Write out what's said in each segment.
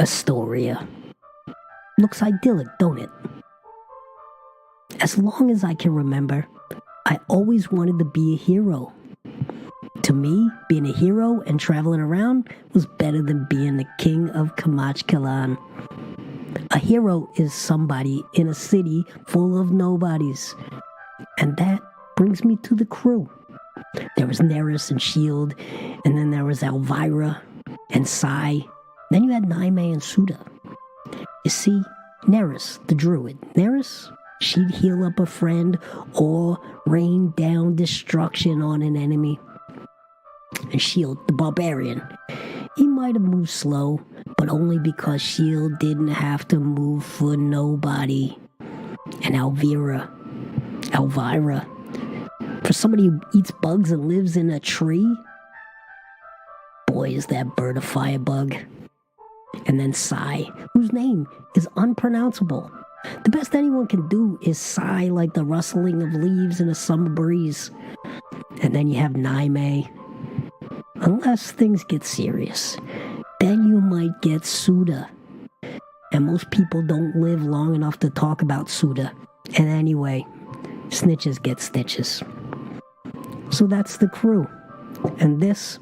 Astoria. Looks idyllic, don't it? As long as I can remember, I always wanted to be a hero. To me, being a hero and traveling around was better than being the king of Kamatchkalan. A hero is somebody in a city full of nobodies. And that brings me to the crew. There was Neris and Shield, and then there was Elvira and Sai. Then you had Naime and Suda. You see, Neris, the druid. Neris, she'd heal up a friend or rain down destruction on an enemy. And Shield, the barbarian, he might have moved slow, but only because Shield didn't have to move for nobody. And Elvira, for somebody who eats bugs and lives in a tree, boy, is that bird a firebug. And then Sai, whose name is unpronounceable. The best anyone can do is sigh like the rustling of leaves in a summer breeze. And then you have Naime. Unless things get serious, then you might get Suda. And most people don't live long enough to talk about Suda. And anyway, snitches get stitches. So that's the crew. And this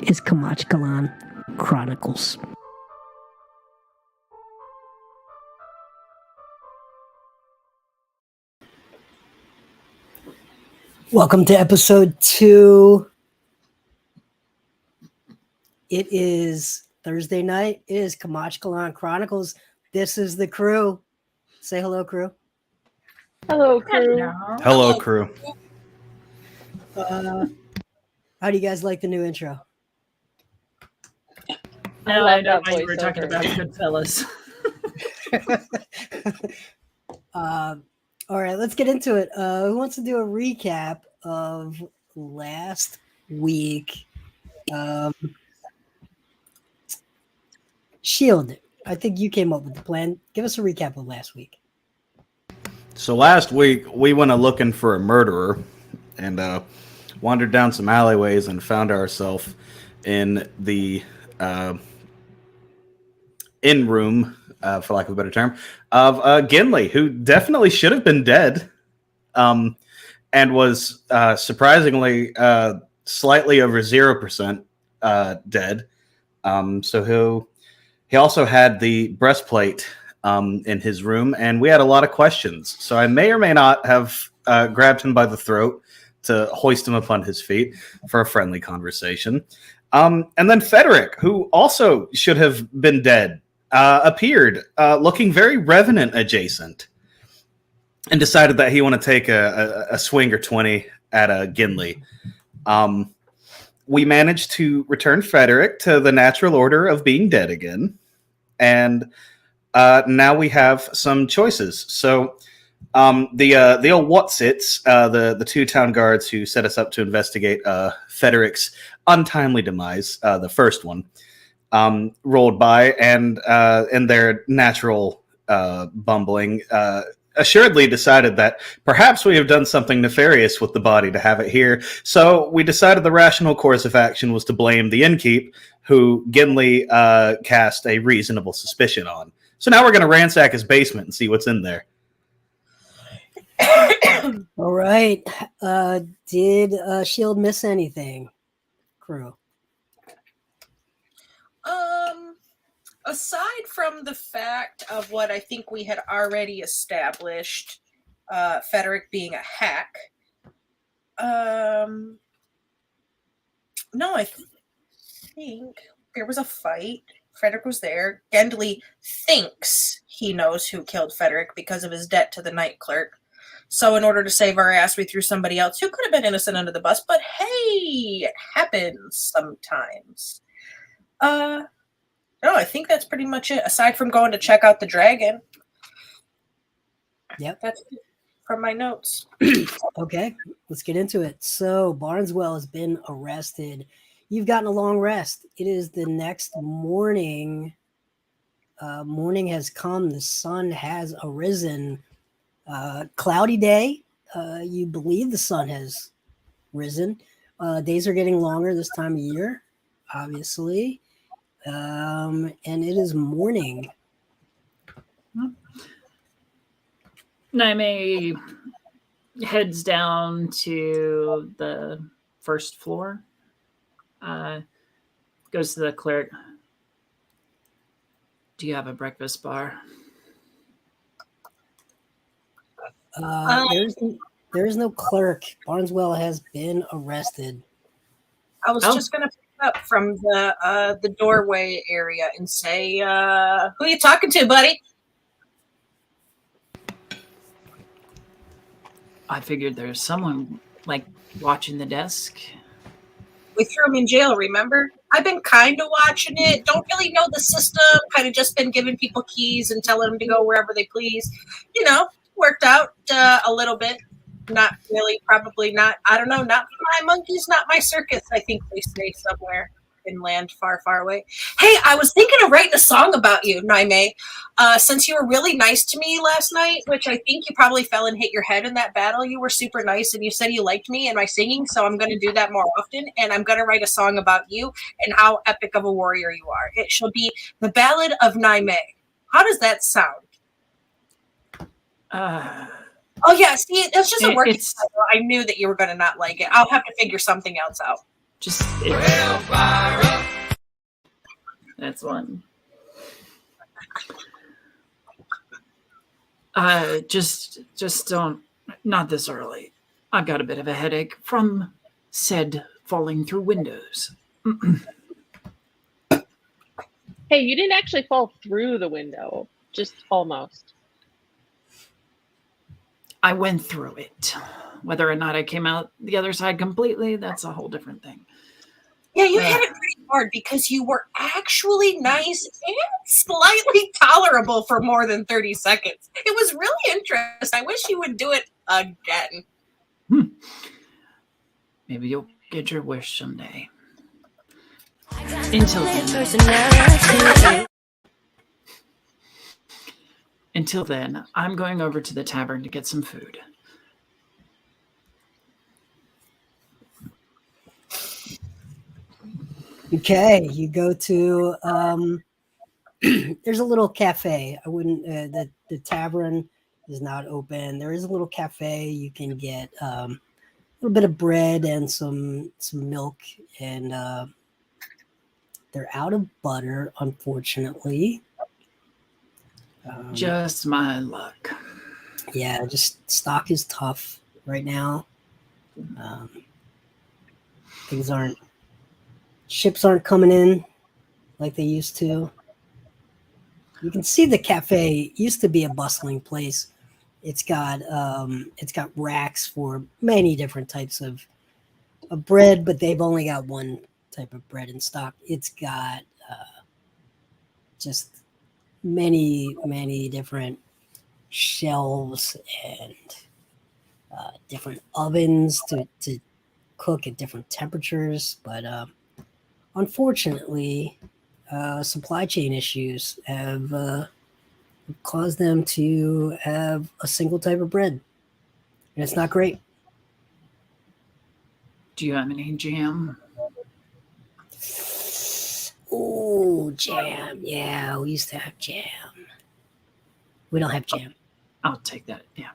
is Kamatchkalan Chronicles. Welcome to episode 2. It is Thursday night. It is Kamatchkalan Chronicles. This is the crew. Say hello, crew. Hello, crew. Hello, crew. How do you guys like the new intro? I I love know that why you were talking voiceover. about Goodfellas. All right, let's get into it. Who wants to do a recap of last week? Shield, I think you came up with the plan. Give us a recap of last week. So last week we went looking for a murderer and wandered down some alleyways and found ourselves in the in room, for lack of a better term, of Ginley, who definitely should have been dead, and was surprisingly slightly over 0% dead. So he also had the breastplate in his room, and we had a lot of questions. So I may or may not have grabbed him by the throat to hoist him upon his feet for a friendly conversation. And then Frederick, who also should have been dead, appeared looking very Revenant adjacent and decided that he wanted to take a swing or 20 at Ginley. We managed to return Frederick to the natural order of being dead again. And now we have some choices. So the old Watsits, the two town guards who set us up to investigate Frederick's untimely demise, the first one, rolled by and in their natural bumbling, assuredly decided that perhaps we have done something nefarious with the body to have it here. So we decided the rational course of action was to blame the innkeep, who Ginley cast a reasonable suspicion on. So now we're going to ransack his basement and see what's in there. All right. Did Shield miss anything, crew? Aside from the fact of what I think we had already established, Frederick being a hack, no, I think there was a fight. Frederick was there. Gendley thinks he knows who killed Frederick because of his debt to the night clerk. So in order to save our ass, we threw somebody else who could have been innocent under the bus, but hey, it happens sometimes. No, I think that's pretty much it, aside from going to check out the dragon. Yep. That's it from my notes. Okay, let's get into it. So Barneswell has been arrested. You've gotten a long rest. It is the next morning. Morning has come. The sun has arisen. Cloudy day. You believe the sun has risen. Days are getting longer this time of year, obviously. and it is morning. Naime heads down to the first floor. Goes to the clerk. Do you have a breakfast bar? There is no clerk. Barneswell has been arrested. I was just gonna pick up from the doorway area and say, "Who are you talking to, buddy?" I figured there's someone like watching the desk. We threw him in jail, remember? I've been kind of watching it. Don't really know the system. Kind of just been giving people keys and telling them to go wherever they please. You know, worked out a little bit. Not really, probably not. I don't know. Not my monkeys, not my circus. I think they stay somewhere in land far, far away. Hey, I was thinking of writing a song about you, Naime. Since you were really nice to me last night, which I think you probably fell and hit your head in that battle. You were super nice, and you said you liked me and my singing, so I'm going to do that more often. And I'm going to write a song about you and how epic of a warrior you are. It shall be the Ballad of Naime. How does that sound? Oh, yeah, see, it's just a working title. I knew that you were going to not like it. I'll have to figure something else out. That's one. Just don't, not this early. I've got a bit of a headache from said falling through windows. Hey, you didn't actually fall through the window, just almost. I went through it. Whether or not I came out the other side completely, that's a whole different thing. Yeah, you hit it pretty hard because you were actually nice and slightly tolerable for more than 30 seconds. It was really interesting. I wish you would do it again. Maybe you'll get your wish someday. Until then, I'm going over to the tavern to get some food. Okay, you go to there's a little cafe. I wouldn't the tavern is not open. There is a little cafe. You can get a little bit of bread and some milk, and they're out of butter, unfortunately. Just my luck. Yeah, just stock is tough right now. Ships aren't coming in like they used to. You can see the cafe used to be a bustling place. It's got racks for many different types of bread, but they've only got one type of bread in stock. It's got just many different shelves and different ovens to cook at different temperatures, but unfortunately supply chain issues have caused them to have a single type of bread, and it's not great. Do you have any jam? Oh, jam. Yeah, we used to have jam. We don't have jam. I'll take that. Yeah.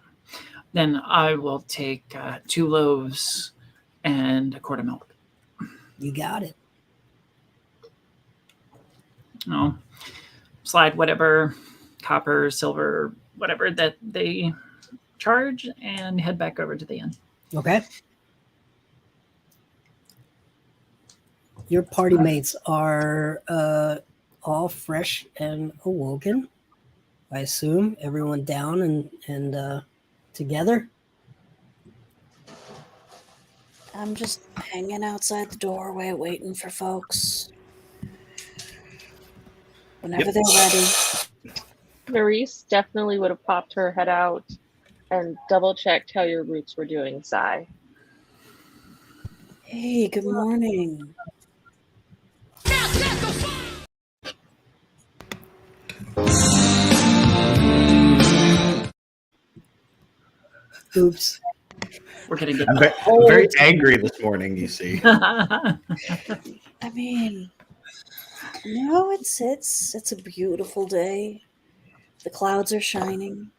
Then I will take 2 loaves and a quart of milk. You got it. Oh, slide whatever copper, silver, whatever that they charge, and head back over to the inn. Okay. Your party mates are all fresh and awoken. I assume everyone down and together. I'm just hanging outside the doorway waiting for folks. Whenever they're ready. Maurice definitely would have popped her head out and double-checked how your roots were doing, Sai. Hey, good morning. Oops. We're gonna get. I'm very angry this morning. You see. I mean, No, it's a beautiful day. The clouds are shining.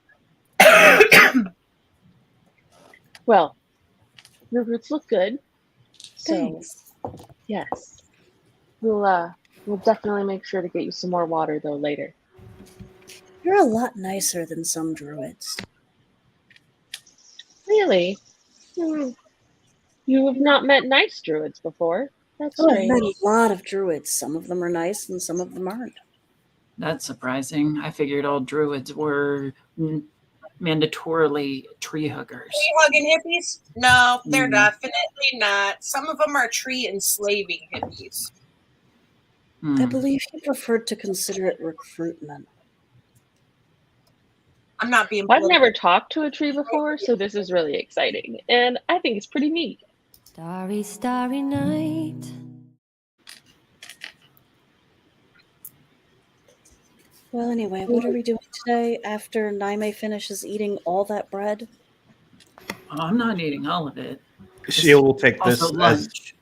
Well, your roots look good. So Thanks. yes. We'll definitely make sure to get you some more water though later. You're a lot nicer than some druids. Really? Hmm. You have not met nice druids before. That's Oh, I've met strange. a lot of druids. Some of them are nice and some of them aren't. That's surprising. I figured all druids were mandatorily tree huggers. Tree hugging hippies? No, they're Mm. definitely not. Some of them are tree enslaving hippies. I believe he preferred to consider it recruitment. I'm not being I've political. never talked to a tree before, so this is really exciting. And I think it's pretty neat. Starry, starry night. Well, anyway, what are we doing today after Naime finishes eating all that bread? Oh, I'm not eating all of it. She will take this Also as lunch.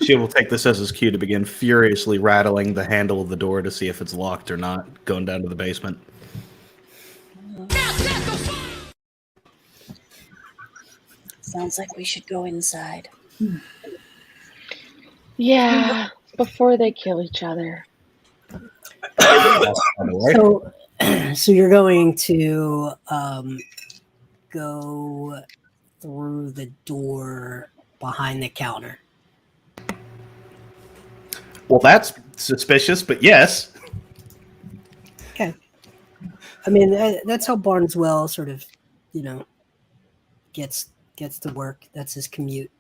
she will take this as his cue to begin furiously rattling the handle of the door to see if it's locked or not, going down to the basement. Sounds like we should go inside. Yeah, before they kill each other. So, so you're going to go through the door behind the counter. Well, that's suspicious, but yes. Okay. I mean, that's how Barneswell sort of, gets to work. That's his commute,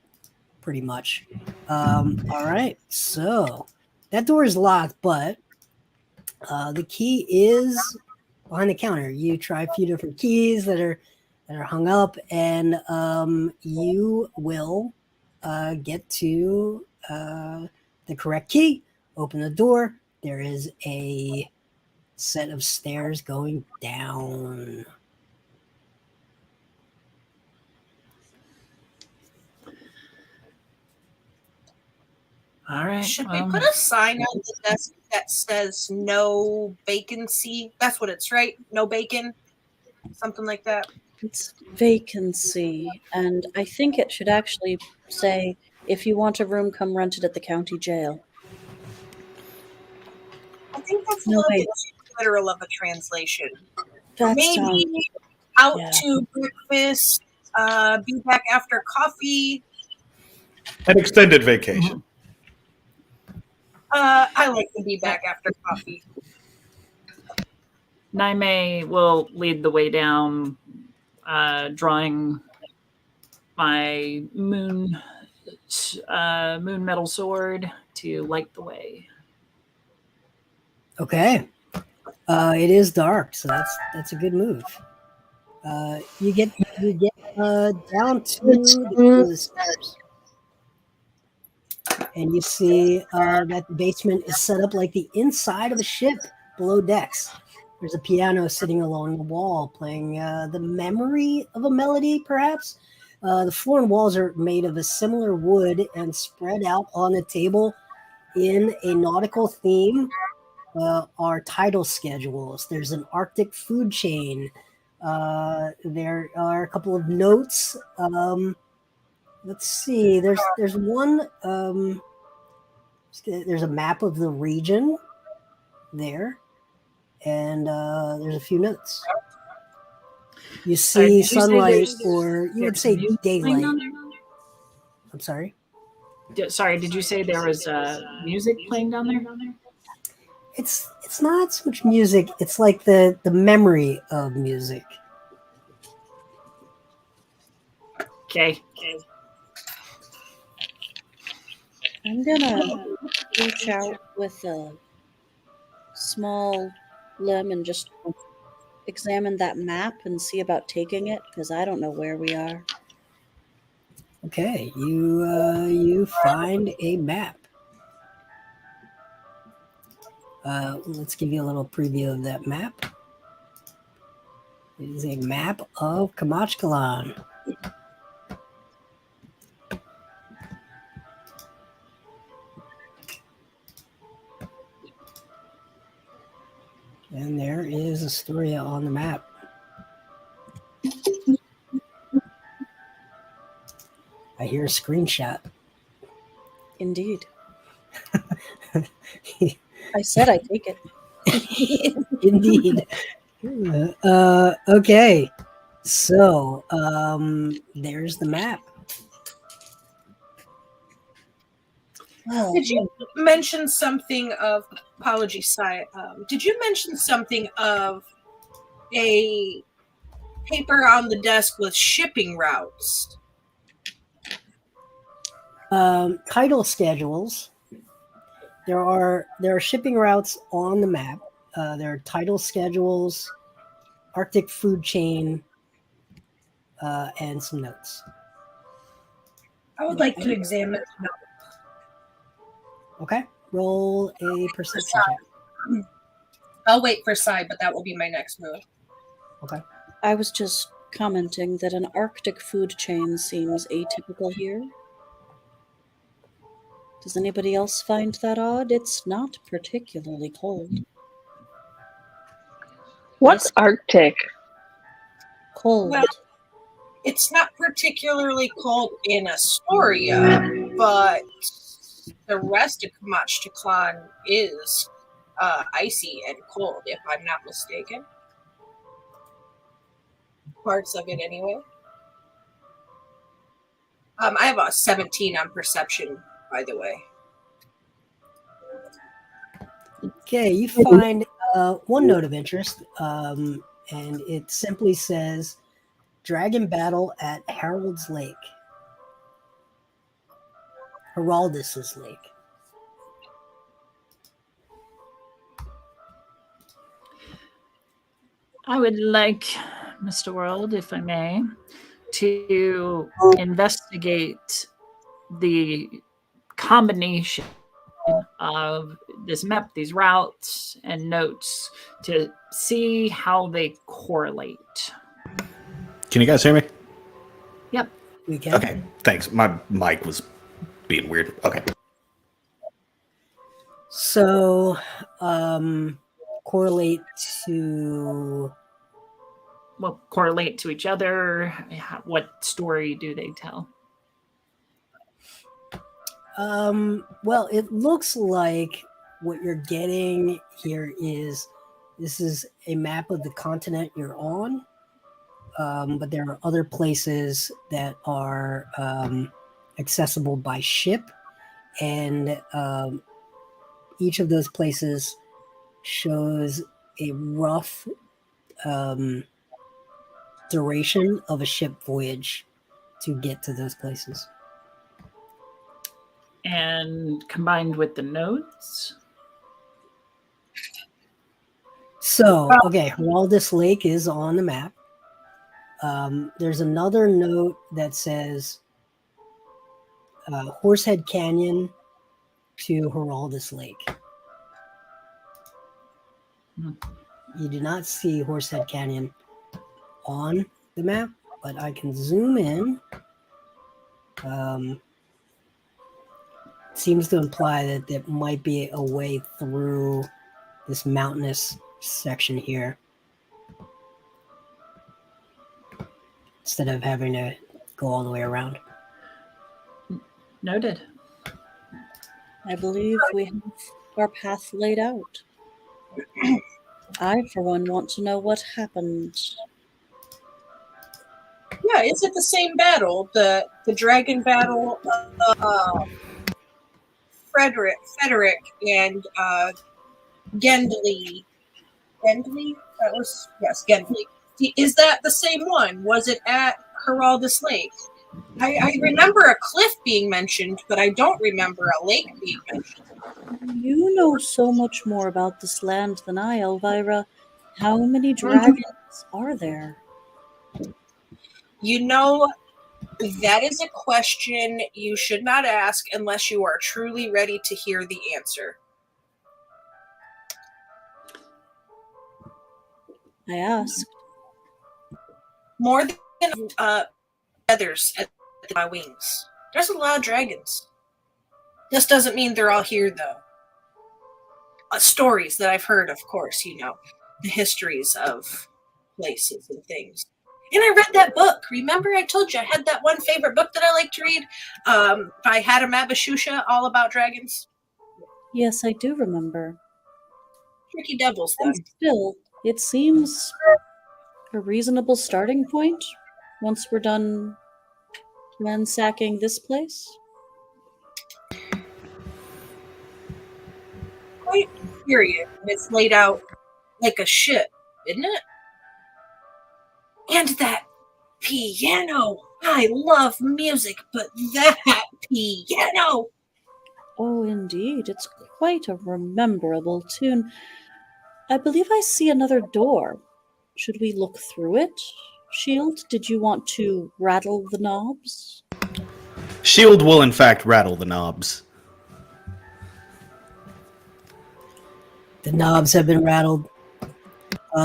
pretty much. All right. So that door is locked, but the key is behind the counter. You try a few different keys that are hung up, and you will get to the correct key. Open the door. There is a set of stairs going down. All right. Should we put a sign on the desk that says no vacancy? That's what it's, right? No bacon? Something like that. It's vacancy, and I think it should actually say, if you want a room, come rent it at the county jail. I think that's a No, little wait. bit too literal of a translation. That Maybe sounds... out yeah. to breakfast, be back after coffee. An extended vacation. I like to be back after coffee. Naime will lead the way down, drawing my moon metal sword to light the way. Okay. It is dark, so that's a good move. You get down to the stairs, and you see that the basement is set up like the inside of a ship below decks. There's a piano sitting along the wall playing the memory of a melody, perhaps. The floor and walls are made of a similar wood and spread out on the table in a nautical theme are title schedules. There's an Arctic food chain. There are a couple of notes. Let's see. There's one. There's a map of the region there, and there's a few notes. You see sunlight, or you would say daylight. I'm sorry. Sorry, did you say there was music playing down there? It's not so much music. It's like the memory of music. Okay. I'm gonna reach out with a small limb and just examine that map and see about taking it, because I don't know where we are. Okay, you find a map. Let's give you a little preview of that map. It is a map of Kamatchkalan. And there is Astoria on the map. I hear a screenshot. Indeed. I said I take it. Indeed. Okay. So, there's the map. Did you mention something of apology, Sai? Did you mention something of a paper on the desk with shipping routes? Tidal schedules. There are shipping routes on the map. There are tidal schedules, Arctic food chain, and some notes. I would like to examine. Okay. Roll a perception check. I'll wait for Sai, but that will be my next move. Okay. I was just commenting that an Arctic food chain seems atypical here. Does anybody else find that odd? It's not particularly cold. What's Arctic? Cold. Well, it's not particularly cold in Astoria, but the rest of Kamatchkalan is icy and cold, if I'm not mistaken. Parts of it, anyway. I have a 17 on perception, by the way. Okay, you find one note of interest, and it simply says Dragon Battle at Harold's Lake. Heraldus's Lake. I would like, Mr. World, if I may, to investigate the combination of this map, these routes and notes to see how they correlate. Can you guys hear me? Yep. We can. Okay, thanks. My mic was being weird. Okay. So, correlate to. Well, correlate to each other. What story do they tell? Well, it looks like what you're getting here is this is a map of the continent you're on, but there are other places that are accessible by ship, and each of those places shows a rough duration of a ship voyage to get to those places. And combined with the notes. So, okay, Heraldus Lake is on the map. There's another note that says Horsehead Canyon to Heraldus Lake. You do not see Horsehead Canyon on the map, but I can zoom in. Seems to imply that there might be a way through this mountainous section here instead of having to go all the way around. Noted. I believe we have our path laid out. I, for one, want to know what happened. Yeah, is it the same battle? The dragon battle? Frederick and Gendley. Gendley? That was, yes, Gendley. Is that the same one? Was it at Heraldus Lake? I remember a cliff being mentioned, but I don't remember a lake being mentioned. You know so much more about this land than I, Elvira. How many dragons are there? You know, that is a question you should not ask unless you are truly ready to hear the answer. I asked. More than feathers at my wings. There's a lot of dragons. This doesn't mean they're all here, though. Stories that I've heard, of course, you know. the histories of places and things. And I read that book. Remember, I told you I had that one favorite book that I like to read by Hatem Abishusha, all about dragons. Yes, I do remember. Tricky devils, And then. still, it seems a reasonable starting point once we're done ransacking this place. Quite period. It's laid out like a ship, isn't it? And that piano. I love music, but that piano. Oh, indeed, it's quite a rememberable tune. I believe I see another door. Should we look through it? Shield, did you want to rattle the knobs? Shield will, in fact, rattle the knobs. The knobs have been rattled.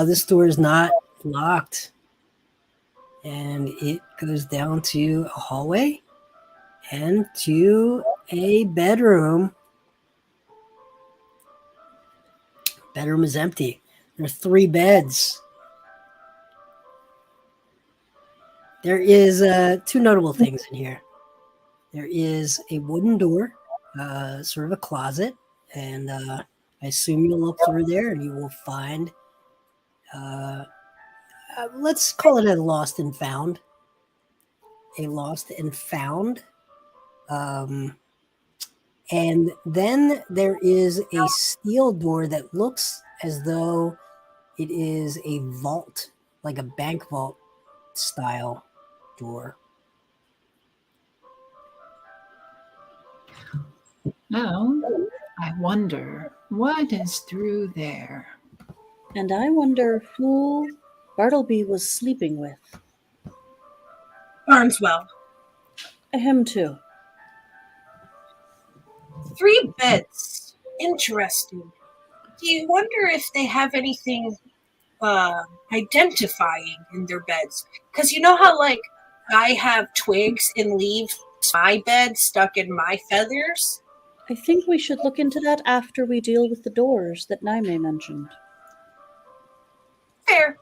This door is not locked. And it goes down to a hallway and to a bedroom. Bedroom is empty. There are 3 beds. There is 2 notable things in here. There is a wooden door, sort of a closet, and I assume you'll look through there and you will find, let's call it a lost and found. A lost and found. And then there is a steel door that looks as though it is a vault, like a bank vault style door. Now, I wonder what is through there. And I wonder who Bartleby was sleeping with. Barneswell. Him too. 3 beds. Interesting. Do you wonder if they have anything identifying in their beds? Because you know how, like, I have twigs and leaves my bed stuck in my feathers? I think we should look into that after we deal with the doors that Naime mentioned. Fair.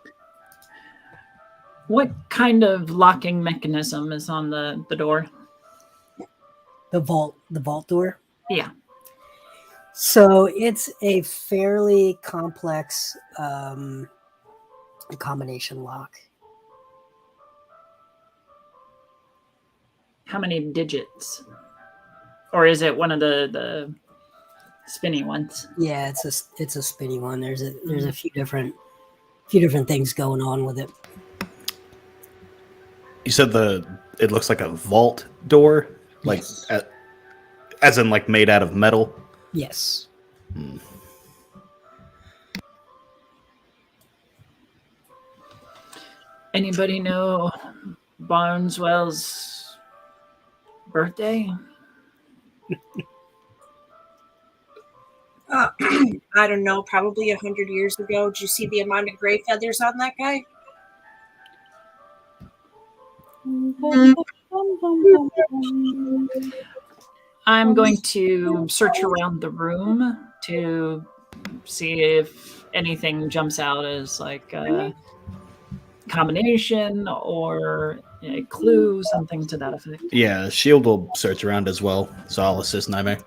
What kind of locking mechanism is on the door? The vault door. Yeah. So it's a fairly complex combination lock. How many digits? Or is it one of the spinny ones? Yeah, it's a spinny one. There's a few different things going on with it. You said it looks like a vault door, like Yes. as in like made out of metal. Yes. Anybody know Barneswell's birthday? I don't know, probably 100 years ago. Did you see the amount of gray feathers on that guy? I'm going to search around the room to see if anything jumps out as like a combination or a clue, something to that effect. Yeah, Shield will search around as well, so I'll assist Naime.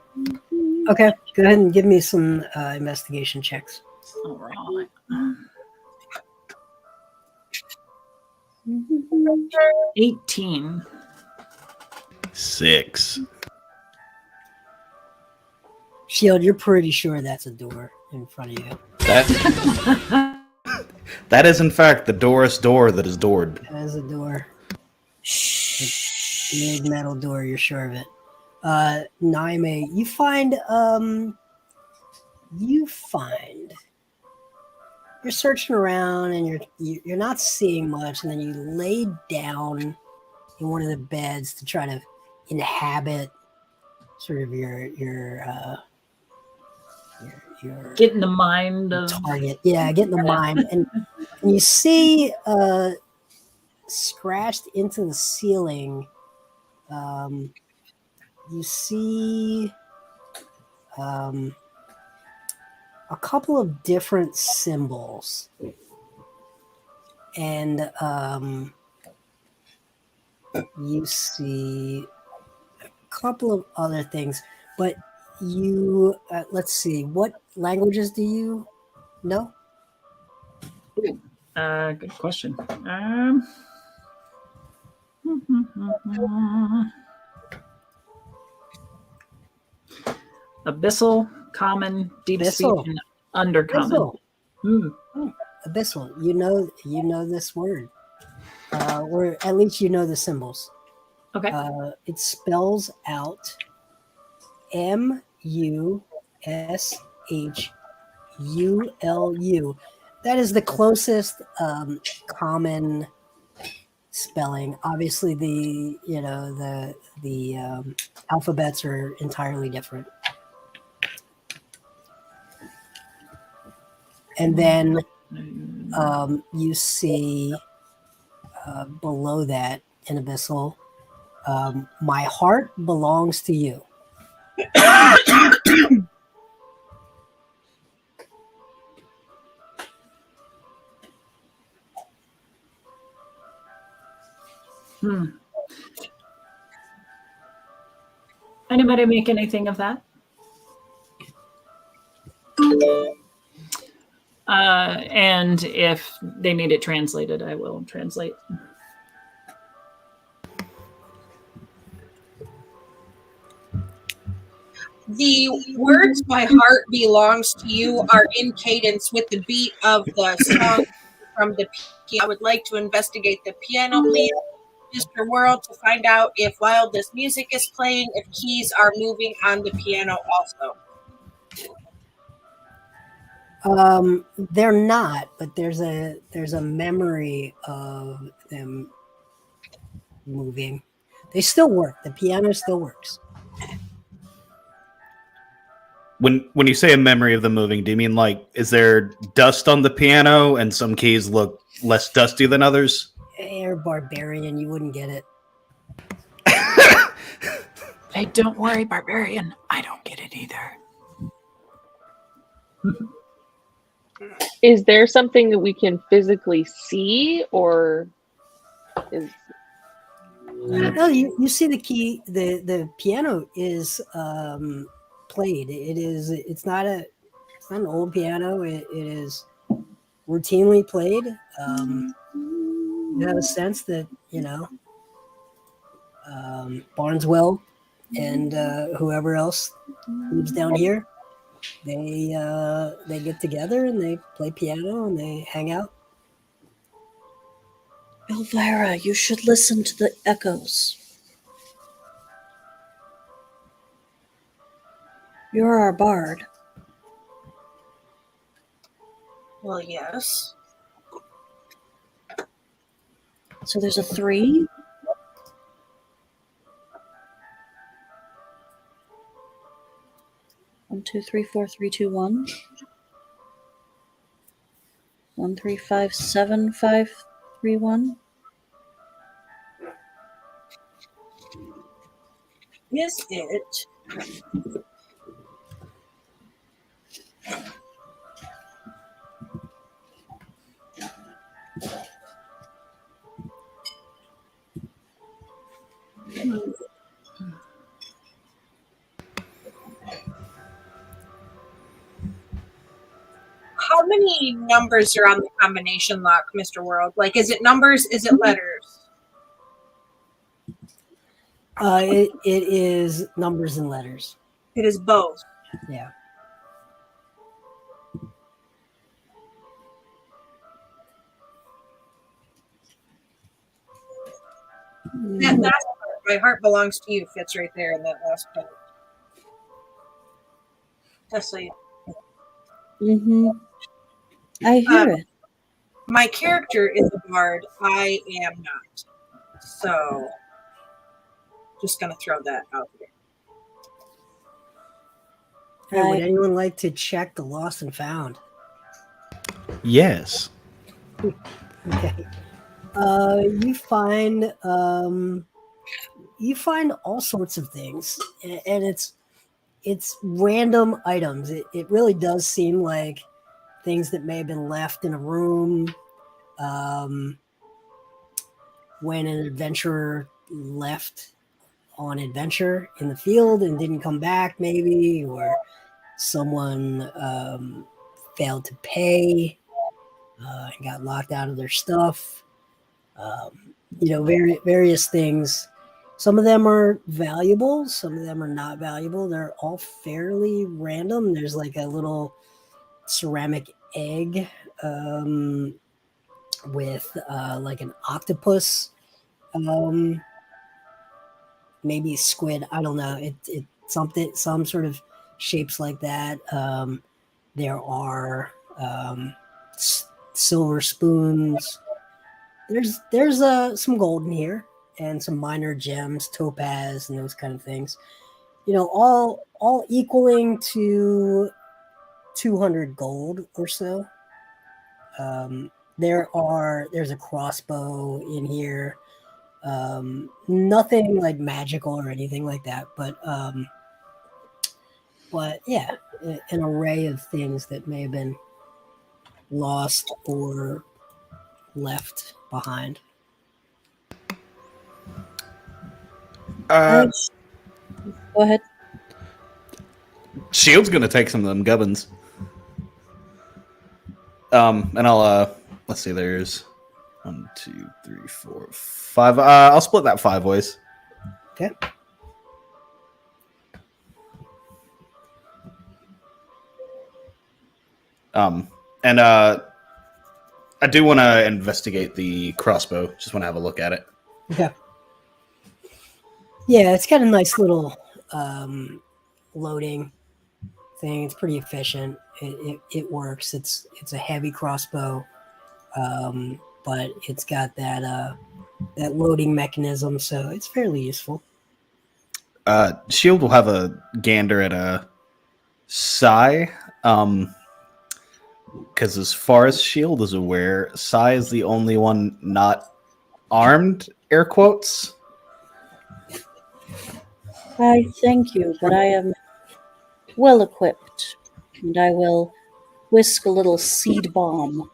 Okay, go ahead and give me some investigation checks. All right. 18. 6. Shield, you're pretty sure that's a door in front of you. That is in fact the Doris door that is doored. That is a door. It's a big metal door, you're sure of it. Naime, you find you're searching around and you're not seeing much, and then you lay down in one of the beds to try to inhabit sort of your Get in the mind of target. Yeah, get in the mind, and you see scratched into the ceiling. You see a couple of different symbols, and you see a couple of other things. But you, let's see, what languages do you know? Good question. Abyssal, common, deep speech, Abyssal. and undercommon. Abyssal. Abyssal. You know this word, or at least you know the symbols. Okay. It spells out MUSHULU. That is the closest common spelling. Obviously, the alphabets are entirely different. And then you see below that in Abyssal, my heart belongs to you. Anybody make anything of that? And if they need it translated, I will translate. The words "My heart belongs to you" are in cadence with the beat of the song from the piano. I would like to investigate the piano, please, Mr. World, to find out if while this music is playing, if keys are moving on the piano also. They're not, but there's a memory of them moving. They still work. The piano still works. When you say a memory of the moving, do you mean like is there dust on the piano and some keys look less dusty than others? You're barbarian. You wouldn't get it. Hey, don't worry, barbarian. I don't get it either. Is there something that we can physically see, or is? No, you see the key. The piano is played. It's not an old piano. It is routinely played. You have a sense that Barneswell and whoever else lives down here, they get together and they play piano and they hang out. Elvira, you should listen to the echoes. You're our bard. Well, yes. So there's a 3. One, 2, 3, 4, 3, 2, 1. 1, 3, 5, 7, 5, 3, 1. Is it? How many numbers are on the combination lock, Mr. World? Like, is it numbers? Is it letters? It is numbers and letters. It is both. Yeah. That last part, "My heart belongs to you," fits right there in that last part. Just so you know. I hear it. My character is a bard. I am not. So, just going to throw that out there. Hey, would anyone like to check the lost and found? Yes. Okay. You find all sorts of things, and it's random items. It really does seem like things that may have been left in a room when an adventurer left on adventure in the field and didn't come back, maybe, or someone failed to pay and got locked out of their stuff. Various things. Some of them are valuable, some of them are not valuable. They're all fairly random. There's like a little ceramic egg with like an octopus, maybe squid. I don't know. It some sort of shapes like that. There are silver spoons. There's some gold in here and some minor gems, topaz, and those kind of things. All equaling to 200 gold or so. There's a crossbow in here. Nothing like magical or anything like that, but yeah, an array of things that may have been lost or left behind. Go ahead. Shield's gonna take some of them gubbins. And I'll let's see. There's 1, 2, 3, 4, 5. I'll split that 5 ways. Okay. And I do want to investigate the crossbow. Just want to have a look at it. Okay. Yeah, it's got a nice little loading thing. It's pretty efficient. It works. It's a heavy crossbow, but it's got that loading mechanism, so it's fairly useful. Shield will have a gander at a Sai, because as far as Shield is aware, Sai is the only one not armed. Air quotes. I thank you, but I am well equipped, and I will whisk a little seed bomb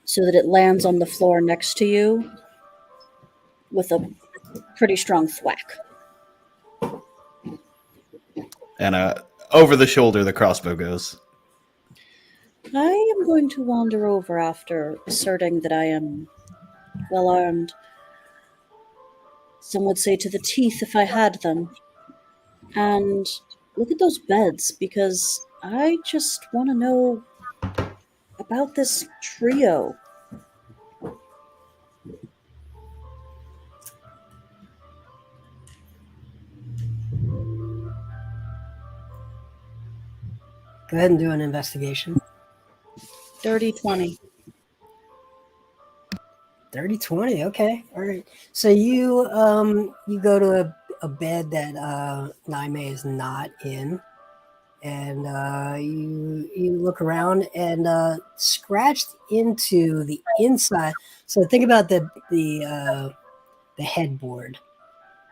so that it lands on the floor next to you with a pretty strong thwack. And over the shoulder, the crossbow goes. I am going to wander over after asserting that I am well armed. Some would say to the teeth if I had them. And look at those beds, because I just want to know about this trio. Go ahead and do an investigation. Dirty 20. 30-20. Okay, all right. So you go to a bed that Naime is not in, and you look around and scratched into the inside. So think about the headboard,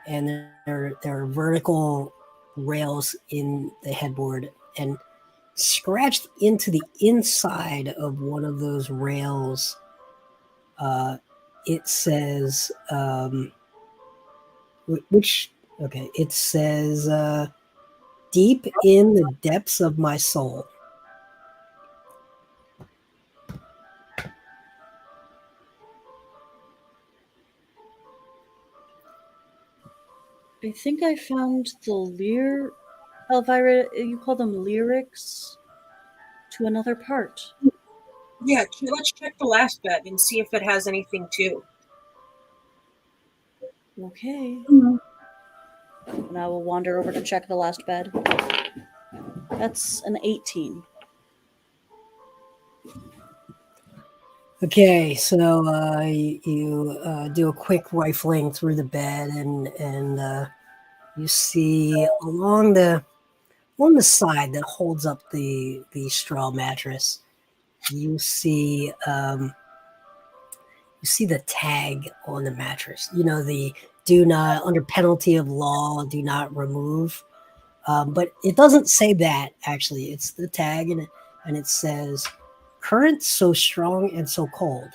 and there are vertical rails in the headboard, and scratched into the inside of one of those rails. It says, it says, deep in the depths of my soul. I think I found the Elvira, you call them lyrics to another part. Yeah, let's check the last bed and see if it has anything too. Okay. And I will wander over to check the last bed. That's an 18. Okay, so you do a quick rifling through the bed, and you see along the side that holds up the straw mattress, you see the tag on the mattress. The do not, under penalty of law, do not remove. But it doesn't say that, actually. It's the tag, and it says, current so strong and so cold.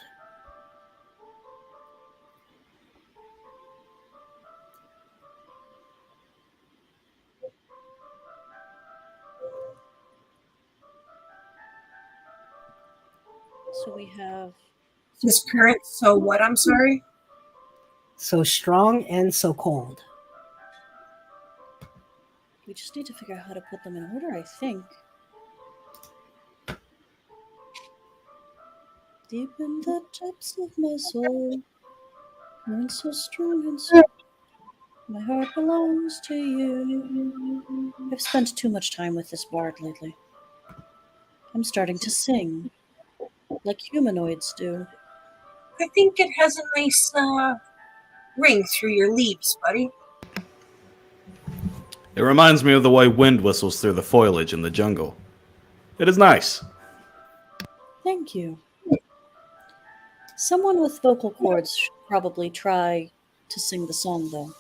So we have This current, so what? I'm sorry. So strong and so cold. we just need to figure out how to put them in order, I think. Deep in the depths of my soul, current so strong and so my heart belongs to you. I've spent too much time with this bard lately. I'm starting to sing, like humanoids do. I think it has a nice ring through your leaves, buddy. It reminds me of the way wind whistles through the foliage in the jungle. It is nice. Thank you. Someone with vocal cords should probably try to sing the song, though.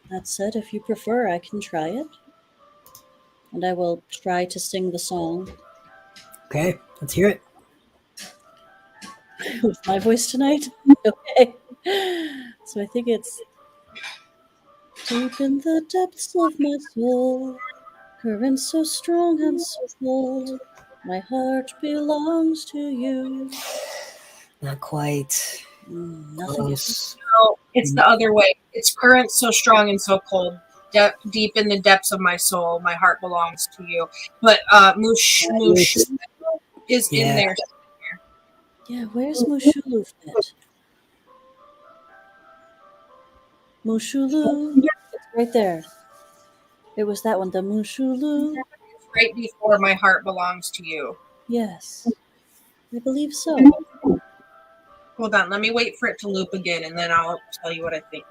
That said, if you prefer, I can try it. And I will try to sing the song Okay, let's hear it. with my voice tonight. Okay. So I think it's deep in the depths of my soul, current so strong and so cold, my heart belongs to you. Not quite. Nothing is. Close. No, it's the other way. It's current so strong and so cold. Deep in the depths of my soul, my heart belongs to you. But Mush is in Yeah. there. Yeah, where's Mushulu fit? Mushulu. It's right there. It was that one, the Mushulu. Right before my heart belongs to you. Yes, I believe so. Hold on, let me wait for it to loop again, and then I'll tell you what I think.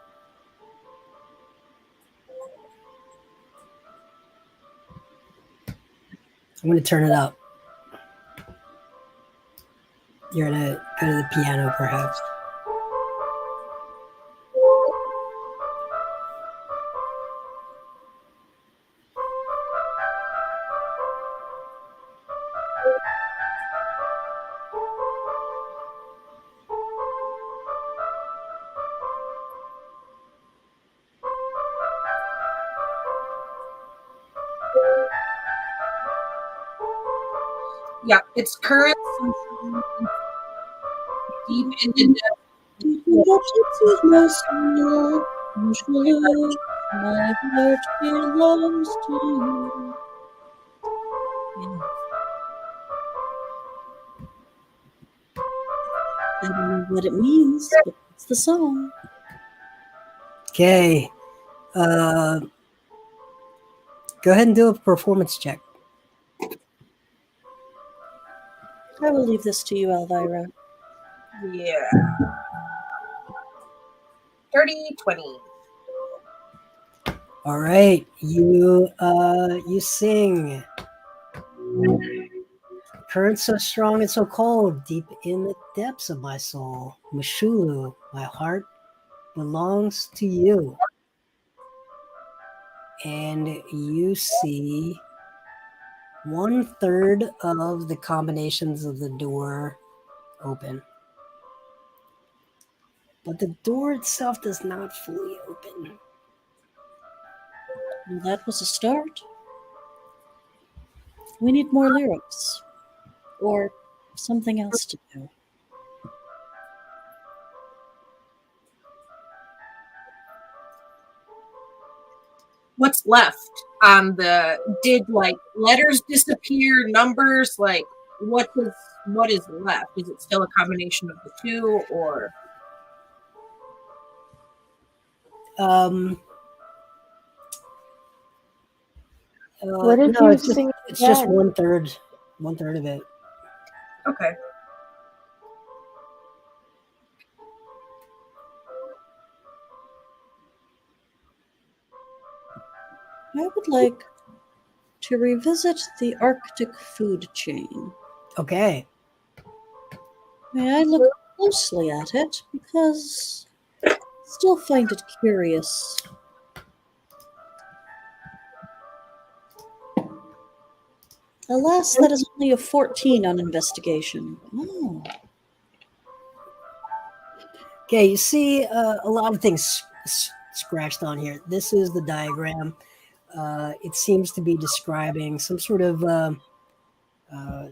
I'm going to turn it up. You're going to go to the piano, perhaps. Yeah, it's current deep in the depths. Deep in the depths of my soul, Mushulu, my heart belongs to you. Yeah. I don't know what it means, but it's the song. Okay. Go ahead and do a performance check. I will leave this to you, Elvira. Yeah. 30-20. All right. You sing. Current so strong and so cold, deep in the depths of my soul. Mashulu, my heart belongs to you. And you see 1/3 of the combinations of the door open. But the door itself does not fully open. Well, that was a start. We need more lyrics. Or something else to do. What's left on the? Did like letters disappear? Numbers? Like what is left? Is it still a combination of the two, or? What did No, you it's sing just again? 1/3 of it. Okay. I would like to revisit the Arctic food chain. Okay. May I look closely at it? Because I still find it curious. Alas, that is only a 14 on investigation. Oh, Okay, you see a lot of things scratched on here. This is the diagram. It seems to be describing some sort of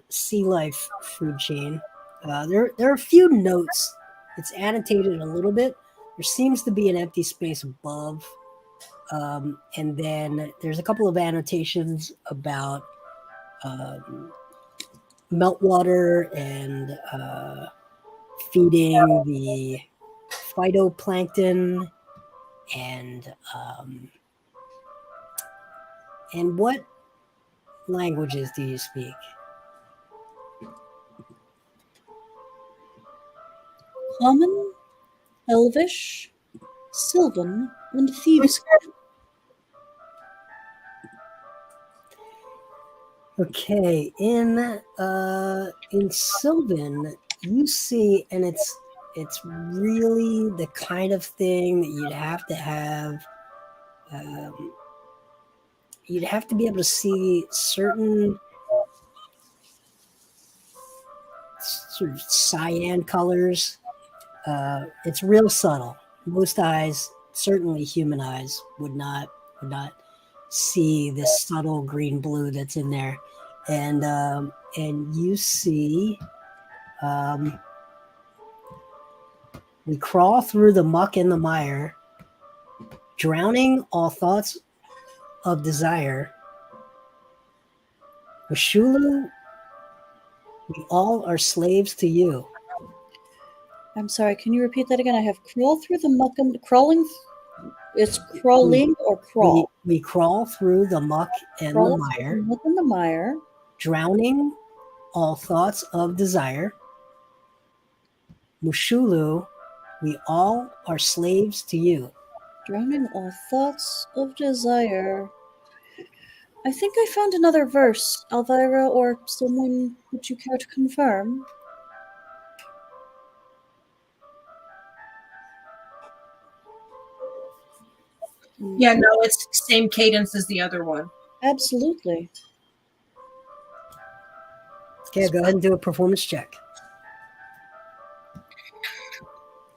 sea life food chain. There are a few notes. It's annotated a little bit. There seems to be an empty space above. And then there's a couple of annotations about meltwater and feeding the phytoplankton and what languages do you speak? Common, Elvish, Sylvan, and Thieves. Okay, in Sylvan, you see, and it's really the kind of thing that you'd have to have. You'd have to be able to see certain sort of cyan colors. It's real subtle. Most eyes, certainly human eyes, would not see this subtle green blue that's in there, and you see. We crawl through the muck and the mire, drowning all thoughts of desire. Mashulu, we all are slaves to you. I'm sorry, can you repeat that again? I have crawl through the muck and crawling. It's crawling or crawl? We crawl through the muck and Crawl the through mire, the muck and the mire. drowning all thoughts of desire. Mushulu, we all are slaves to you. Drowning all thoughts of desire. I think I found another verse. Elvira or someone, would you care to confirm? Yeah, no, it's the same cadence as the other one. Absolutely. Okay, go ahead and do a performance check.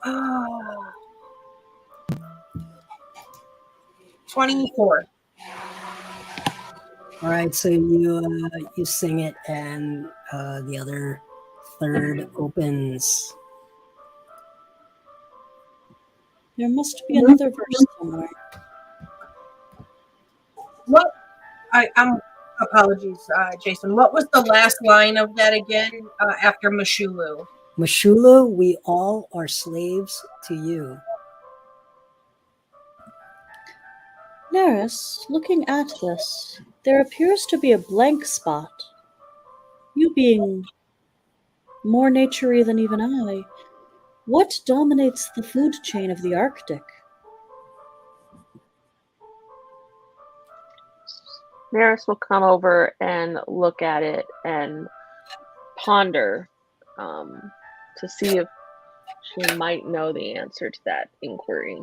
Oh. 24. All right, so you sing it, and the other third opens. There must be another verse somewhere. What? I'm apologies, Jason. What was the last line of that again after Mashulu? Mashulu, we all are slaves to you. Neris, looking at this, there appears to be a blank spot. You being more naturey than even I, what dominates the food chain of the Arctic? Maris will come over and look at it and ponder to see if she might know the answer to that inquiry.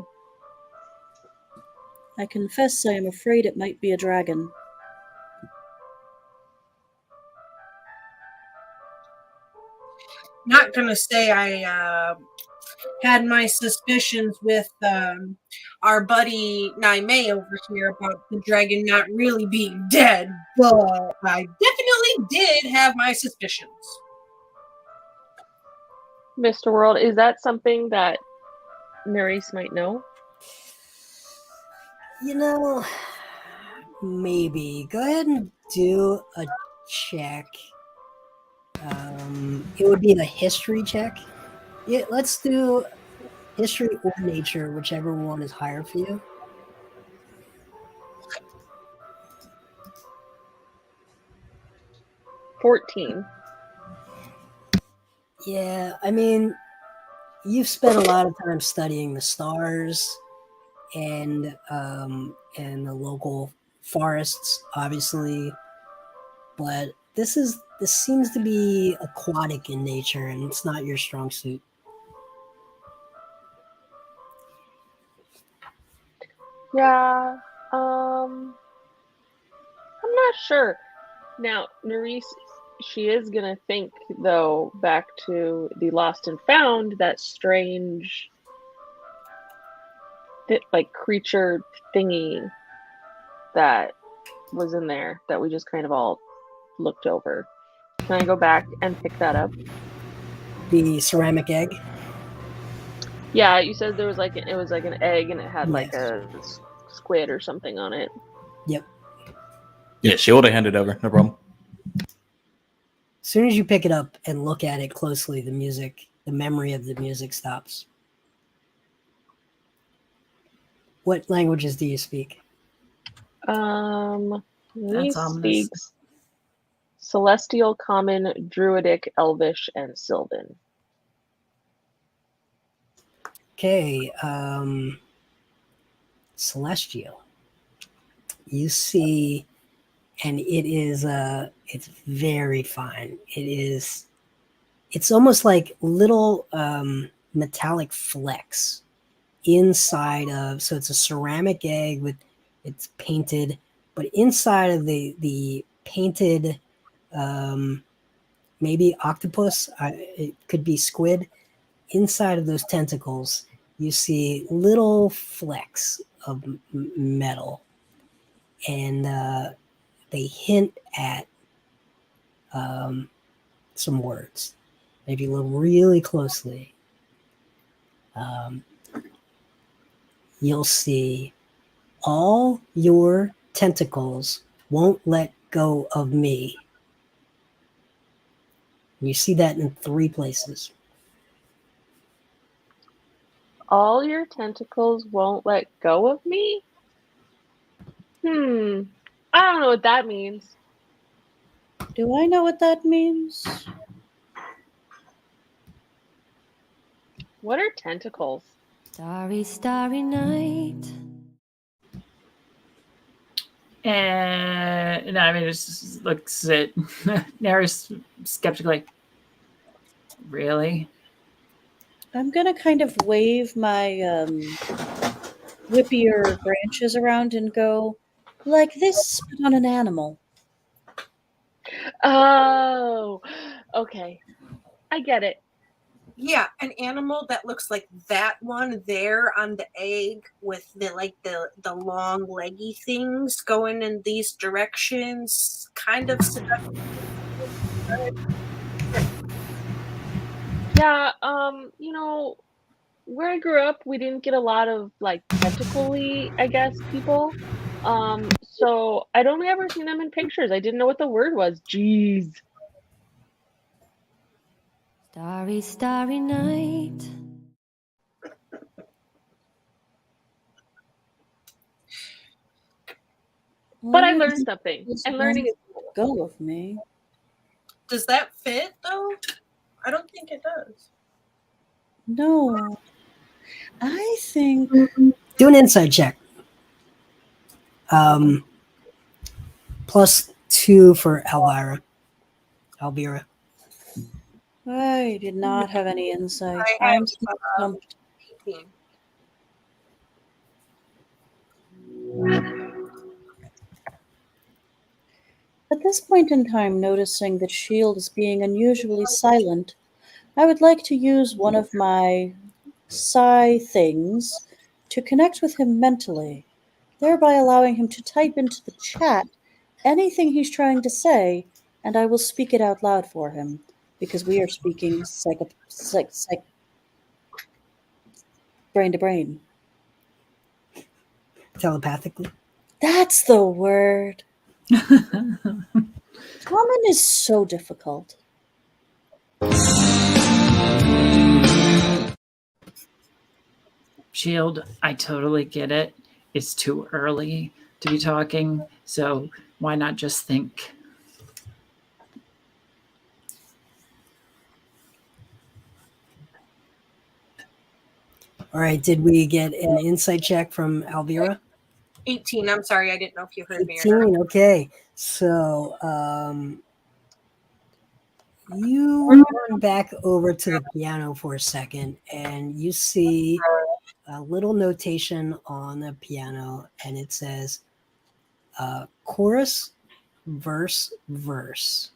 I confess I am afraid it might be a dragon. Not gonna say I had my suspicions with our buddy Naime over here about the dragon not really being dead, but I definitely did have my suspicions. Mr. World, is that something that Maurice might know? You know, maybe. Go ahead and do a check. It would be a history check. Yeah, let's do history or nature, whichever one is higher for you. $14. Yeah, I mean, you've spent a lot of time studying the stars and the local forests, obviously, but this seems to be aquatic in nature, and it's not your strong suit. Yeah. I'm not sure. Now, Nerys, she is gonna think though back to the lost and found, that strange like creature thingy that was in there that we just kind of all looked over. Can I go back and pick that up? The ceramic egg. Yeah, you said there was like it was like an egg and it had like Yes. a squid or something on it. Yep. Yeah, she would have handed over. No problem. As soon as you pick it up and look at it closely, the memory of the music stops. What languages do you speak? He That's ominous. speaks Celestial, Common, Druidic, Elvish, and Sylvan. Okay, Celestial. You see, and it's very fine. It's almost like little metallic flecks inside of, so it's a ceramic egg it's painted, but inside of the painted, maybe octopus, it could be squid. Inside of those tentacles, you see little flecks of metal, and they hint at some words. Maybe look really closely. You'll see all your tentacles won't let go of me. You see that in 3 places. All your tentacles won't let go of me? I don't know what that means. Do I know what that means? What are tentacles? Starry, starry night. And I mean, it just looks at Naris skeptically. Really? I'm gonna kind of wave my whippier branches around and go, like this, but on an animal. Oh, okay. I get it. Yeah, an animal that looks like that one there on the egg with the long leggy things going in these directions, kind of seductive. Yeah, where I grew up, we didn't get a lot of like tentacle-y, I guess, people. So I'd only ever seen them in pictures. I didn't know what the word was. Jeez. Starry, starry night. But I Well, learned something. this And won't learning is go of me. Does that fit though? I don't think it does. No. I think Do an insight check. +2 for Elvira. I did not have any insight. I have I'm still stumped. 18. At this point in time, noticing that Shield is being unusually silent, I would like to use one of my psi things to connect with him mentally, thereby allowing him to type into the chat anything he's trying to say, and I will speak it out loud for him, because we are speaking brain to brain. Telepathically. That's the word. Common is so difficult. Shield, I totally get it. It's too early to be talking, so why not just think? All right, did we get an insight check from Elvira? 18. I'm sorry, I didn't know if you heard me or not. 18. Okay. So you run back over to the piano for a second, and you see a little notation on the piano, and it says chorus, verse, verse.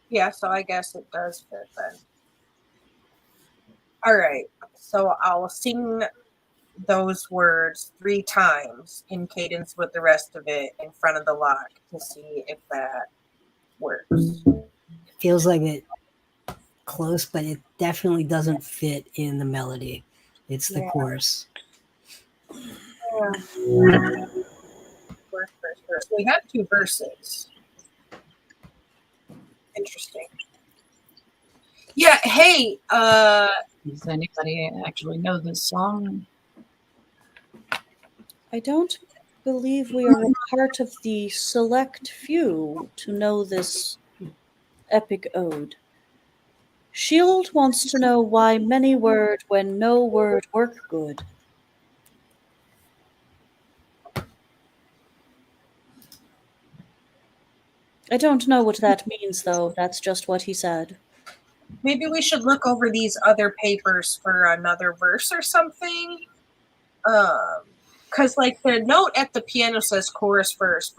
Yeah, so I guess it does fit then. All right, so I'll sing those words 3 times in cadence with the rest of it in front of the lock to see if that works. It feels like it close, but it definitely doesn't fit in the melody. It's the chorus. Yeah. Verse. We have 2 verses. Interesting. Yeah, hey, Does anybody actually know this song? I don't believe we are a part of the select few to know this epic ode. Shield wants to know why many word when no word work good. I don't know what that means, though. That's just what he said. maybe we should look over these other papers for another verse or something. Because like the note at the piano says chorus, verse,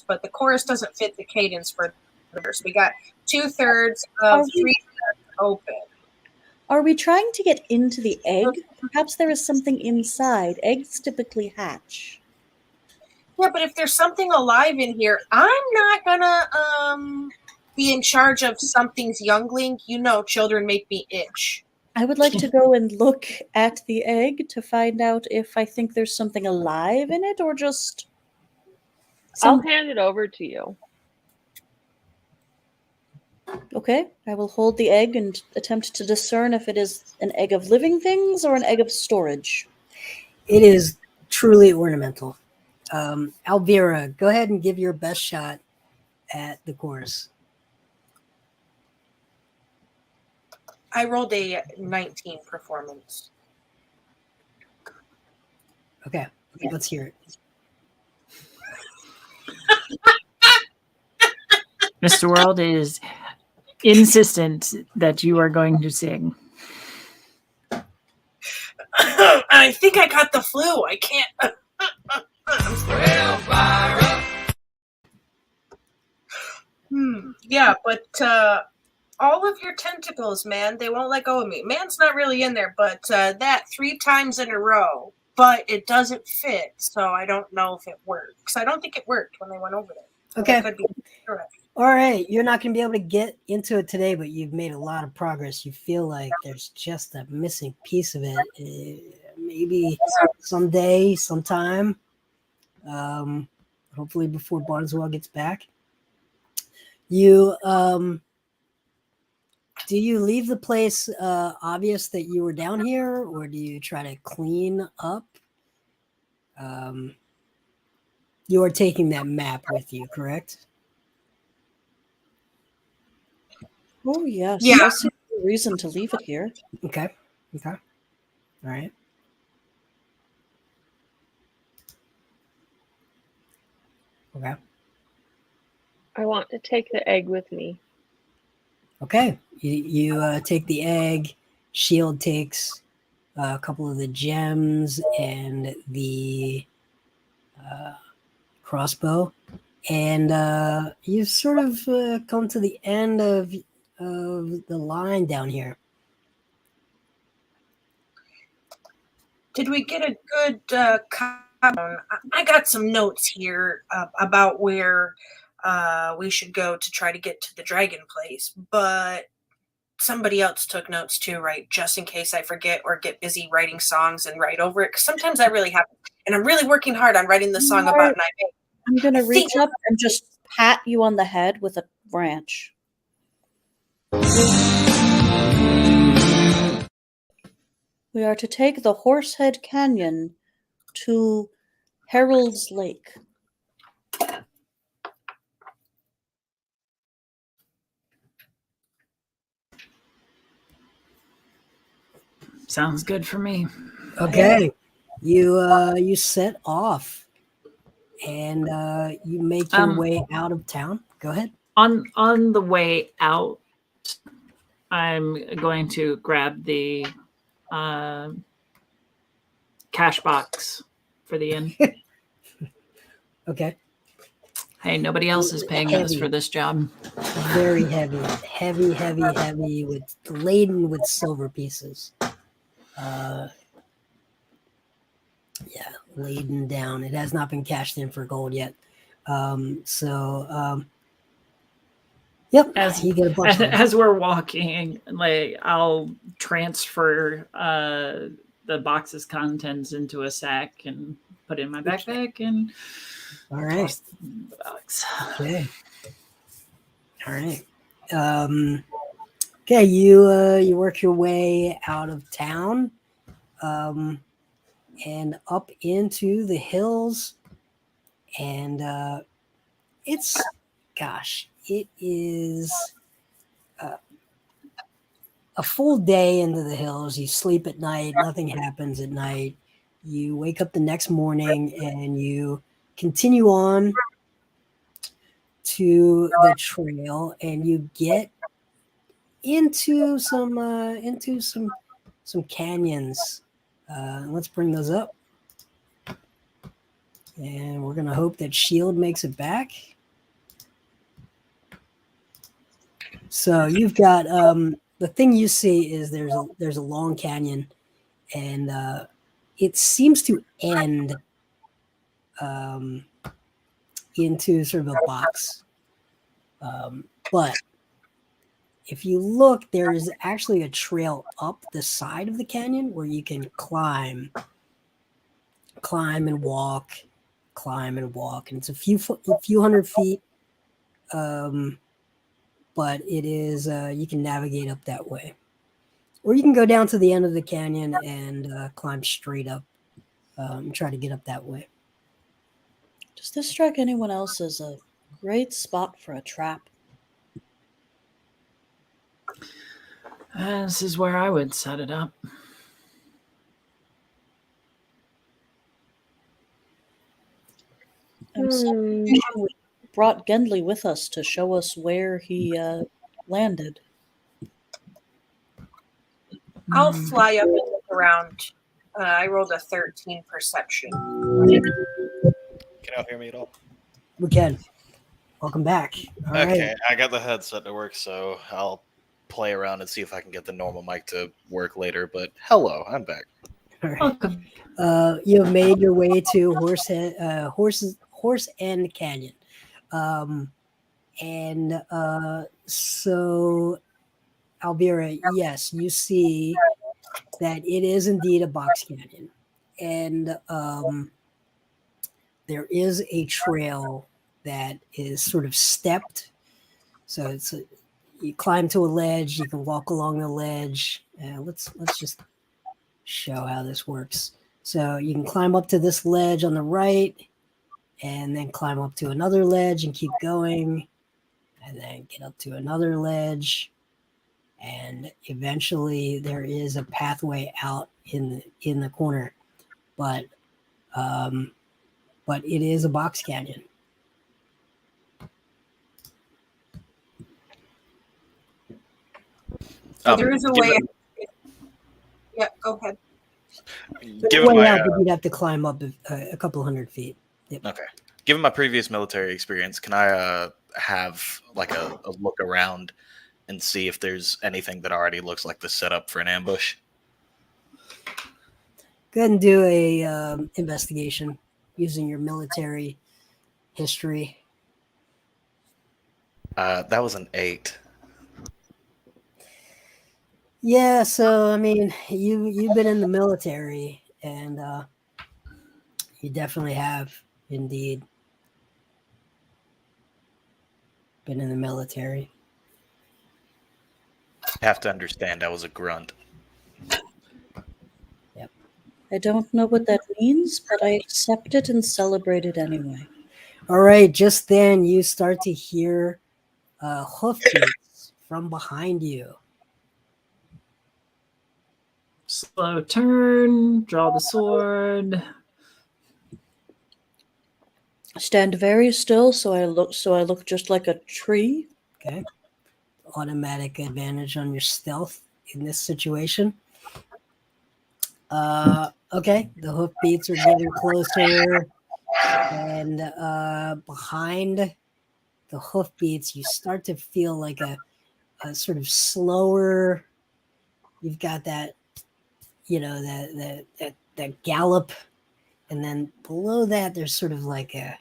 but the chorus doesn't fit the cadence for the verse. We got 2/3 of 3 open. Are we trying to get into the egg? Perhaps there is something inside. Eggs typically hatch. Yeah, but if there's something alive in here, I'm not gonna be in charge of something's youngling. You know, children make me itch. I would like to go and look at the egg to find out if I think there's something alive in it or just I'll hand it over to you. Okay, I will hold the egg and attempt to discern if it is an egg of living things or an egg of storage. It is truly ornamental. Alvira, go ahead and give your best shot at the chorus. I rolled a 19 performance. Okay, let's hear it. Mr. World is insistent that you are going to sing. I think I got the flu. I can't. Yeah, but all of your tentacles, man, they won't let go of me. Man's not really in there, but that 3 times in a row, but it doesn't fit, so I don't know if it works. I don't think it worked when they went over there. Okay. Could be correct. All right, you're not going to be able to get into it today, but you've made a lot of progress. You feel like there's just a missing piece of it. Maybe someday, sometime, hopefully before Barneswell gets back. You do you leave the place obvious that you were down here, or do you try to clean up? You are taking that map with you, correct? Oh, yes. Yeah. I see no reason to leave it here. Okay. All right. Okay. I want to take the egg with me. Okay. You take the egg. Shield takes a couple of the gems and the crossbow, and you sort of come to the end of the line down here. Did we get a good countdown? I got some notes here about where we should go to try to get to the dragon place, but somebody else took notes too, right? Just in case I forget or get busy writing songs and write over it. Because sometimes that really happens. And I'm really working hard on writing the song about Night. I'm going to reach up and just pat you on the head with a branch. We are to take the Horsehead Canyon to Harold's Lake. Sounds good for me. Okay, you set off, and you make your way out of town. Go ahead. On the way out, I'm going to grab the cash box for the inn. Okay. Hey, nobody else is paying us for this job. Very heavy, with laden with silver pieces. Yeah, laden down. It has not been cashed in for gold yet. Yep. As you get a bunch of as we're walking, like I'll transfer the box's contents into a sack and put it in my backpack and all right. toss the box. Okay. All right. Okay, you work your way out of town, and up into the hills, and it is a full day into the hills. You sleep at night. Nothing happens at night. You wake up the next morning and you continue on to the trail, and you get into some canyons. Let's bring those up, and we're gonna hope that Shield makes it back. So you've got the thing you see is there's a long canyon, and it seems to end into sort of a box. But if you look, there is actually a trail up the side of the canyon where you can climb and walk, and it's a few hundred feet. But it is you can navigate up that way, or you can go down to the end of the canyon and climb straight up and try to get up that way. Does this strike anyone else as a great spot for a trap? This is where I would set it up. I'm sorry we brought Gendley with us to show us where he landed. I'll fly up and look around. I rolled a 13 perception. Can y'all hear me at all? We can. Welcome back. All Okay, right. I got the headset to work, so I'll play around and see if I can get the normal mic to work later. But hello, I'm back. All right. Welcome. You have made your way to Horse End Canyon. So Alvira, yes, you see that it is indeed a box canyon, and there is a trail that is sort of stepped. So you climb to a ledge, you can walk along the ledge. Let's just show how this works. So you can climb up to this ledge on the right, and then climb up to another ledge and keep going, and then get up to another ledge, and eventually there is a pathway out in the corner, but it is a box canyon. There is a way. Yeah, go ahead. Given Way my, out, but you'd have to climb up a couple hundred feet. Yep. okay. Given my previous military experience, can I have like a look around and see if there's anything that already looks like the setup for an ambush? Go ahead and do a investigation using your military history. That was an 8. Yeah, so I mean, you've been in the military, and you definitely have indeed been in the military. You have to understand, I was a grunt. Yep. I don't know what that means, but I accept it and celebrate it anyway. All right, just then you start to hear hoofbeats from behind you. slow turn, draw the sword. Stand very still, so I look just like a tree. Okay. Automatic advantage on your stealth in this situation. Okay. The hoofbeats are getting closer, and behind the hoofbeats, you start to feel like a sort of slower. You've got that, that gallop, and then below that, there's sort of like a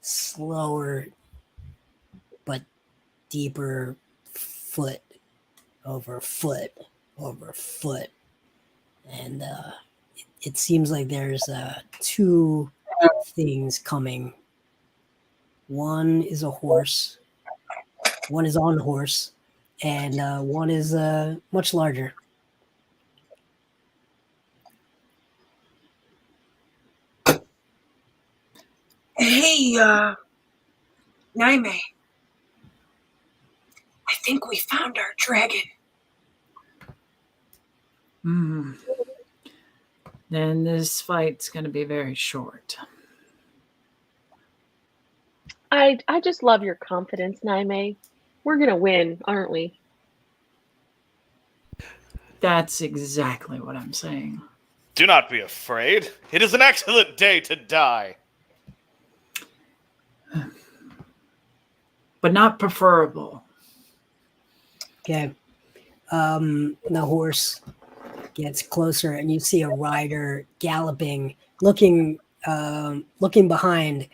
slower but deeper foot over foot over foot, and it seems like there's two things coming. One is a horse. One is on horse, and one is much larger. Hey, Naime. I think we found our dragon. Then this fight's going to be very short. I just love your confidence, Naime. We're gonna win, aren't we? That's exactly what I'm saying. Do not be afraid. It is an excellent day to die. But not preferable. Okay. The horse gets closer, and you see a rider galloping, looking behind.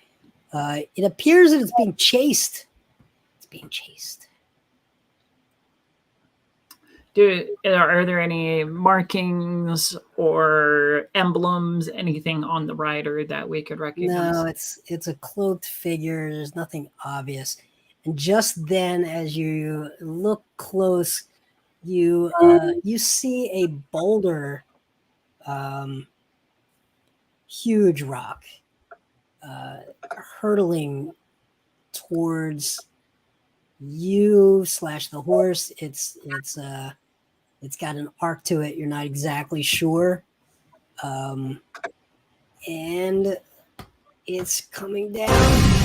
It appears that it's being chased. It's being chased. Are there any markings or emblems, anything on the rider that we could recognize? No, it's a cloaked figure. There's nothing obvious. And just then, as you look close, you see a boulder, huge rock, hurtling towards you / the horse. It's got an arc to it. You're not exactly sure, and it's coming down.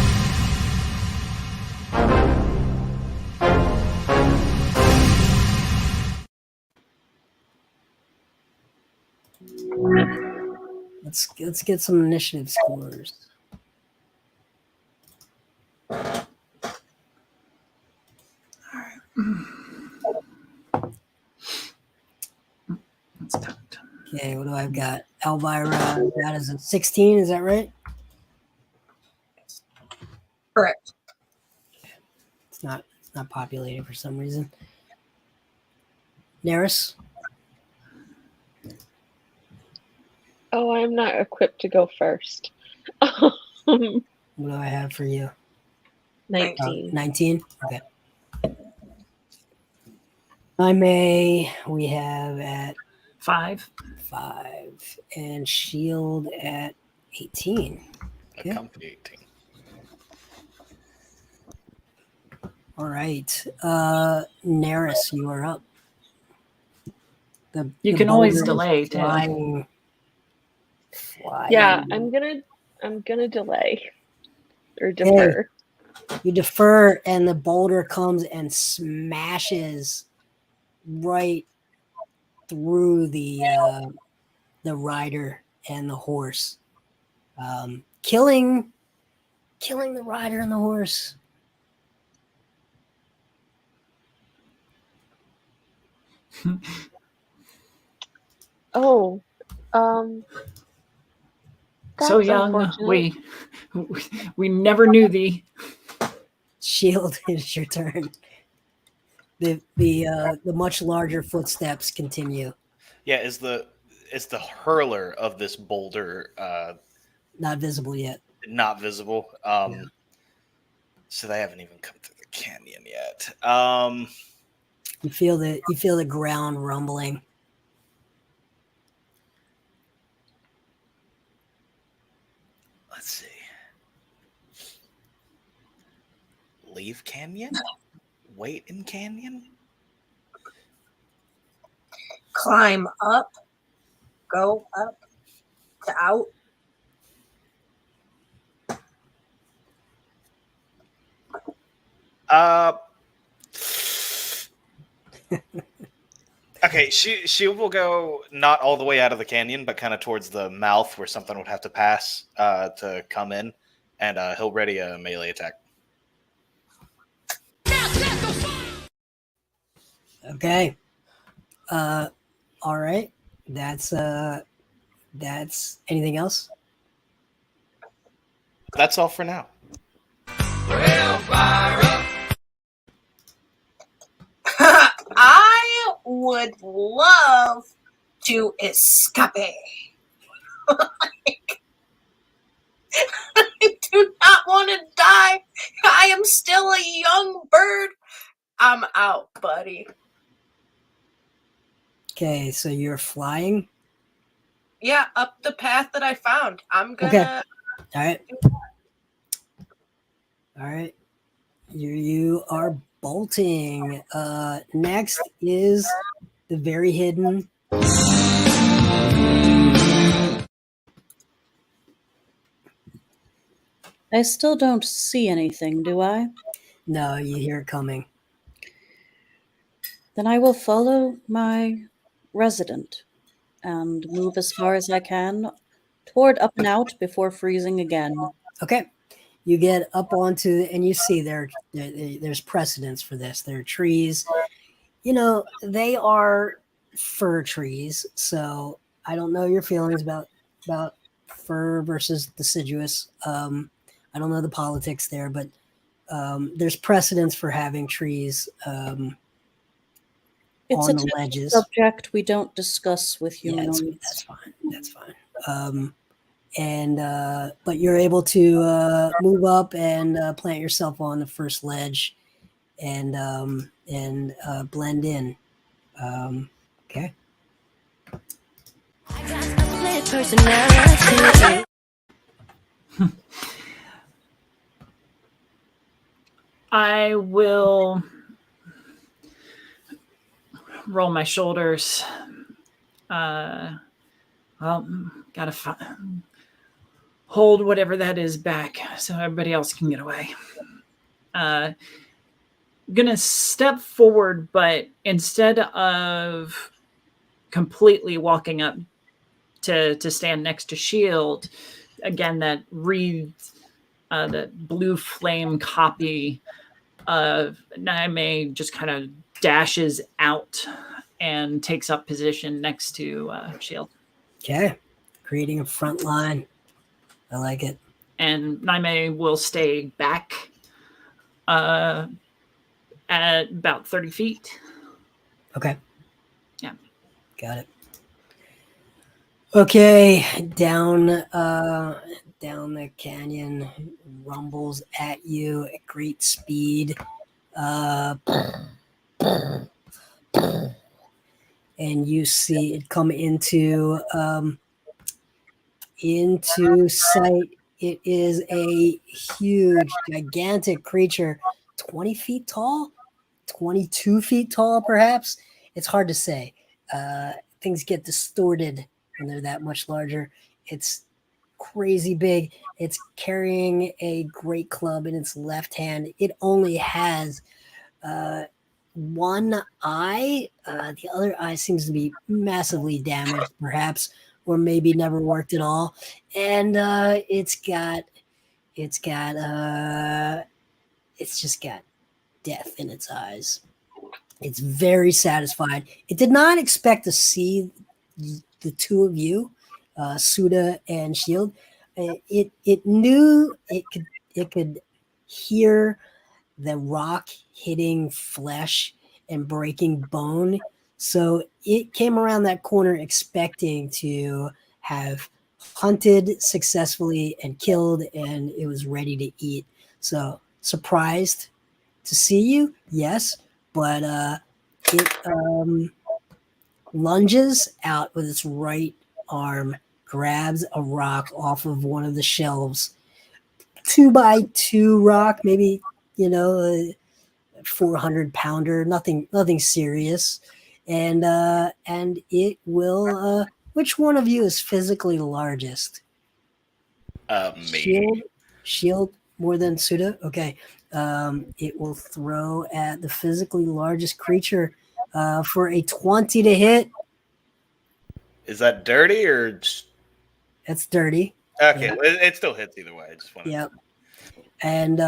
Let's get some initiative scores. Okay, what do I've got? Elvira, that is a 16. Is that right? Correct. It's not populated for some reason. Neris? Oh, I'm not equipped to go first. What do I have for you? 19. 19? Okay. We have at 5. 5, and Shield at 18. A comfy 18. All right. Neris, you are up. You can always boulder is delay, too. flying. Yeah, I'm gonna delay or defer. You defer, and the boulder comes and smashes right through the rider and the horse, killing the rider and the horse. Oh, So that's young, unfortunate. we never knew thee. Shield, it's your turn. The much larger footsteps continue. Yeah, is the hurler of this boulder Not visible yet. not visible? Yeah. So they haven't even come through the canyon yet. You feel the ground rumbling. Let's see. Leave canyon? Wait in canyon? Climb up go up to out? Okay, she will go not all the way out of the canyon, but kind of towards the mouth where something would have to pass to come in, and he'll ready a melee attack. Okay. All right. That's anything else? That's all for now. I would love to escape. Like, I do not want to die. I am still a young bird. I'm out, buddy. Okay, so you're flying. Yeah, up the path that I found. I'm gonna. Okay. All right. All right. You are bolting. Next is the very hidden. I still don't see anything, do I? No, you hear it coming. Then I will follow my resident and move as far as I can toward up and out before freezing again. Okay. You get up onto, and you see there's precedence for this. There are trees. You know, they are fir trees, so I don't know your feelings about fir versus deciduous. I don't know the politics there, but there's precedence for having trees It's on a the touchy ledges. subject we don't discuss with Yeah, humanoids. that's fine. That's fine. But you're able to move up and plant yourself on the first ledge and blend in. Okay. I got a split personality. I will roll my shoulders. Well, gotta hold whatever that is back so everybody else can get away. Gonna step forward, but instead of completely walking up to stand next to Shield, again that that blue flame copy of Naime just kind of dashes out and takes up position next to Shield. Okay. Creating a front line. I like it. And Naime will stay back at about 30 feet. Okay. Yeah. Got it. Okay, down the canyon, rumbles at you at great speed. And you see it come into sight. It is a huge, gigantic creature, 20 feet tall, 22 feet tall, perhaps. It's hard to say. Things get distorted when they're that much larger. It's crazy big. It's carrying a great club in its left hand. It only has one eye. The other eye seems to be massively damaged, perhaps, or maybe never worked at all. And it's just got death in its eyes. It's very satisfied. It did not expect to see the two of you, Suda and Shield. It knew it could hear the rock hitting flesh and breaking bone. So it came around that corner expecting to have hunted successfully and killed, and it was ready to eat. So surprised to see you, yes, but it lunges out with its right arm, grabs a rock off of one of the shelves, 2x2 rock, maybe, a 400-pounder, nothing serious, and it will Which one of you is physically the largest? Me. Shield more than Suda? Okay. It will throw at the physically largest creature for a 20 to hit. Is that dirty or? That's dirty. Okay, Yeah. it still hits either way. I just want to. Yep. And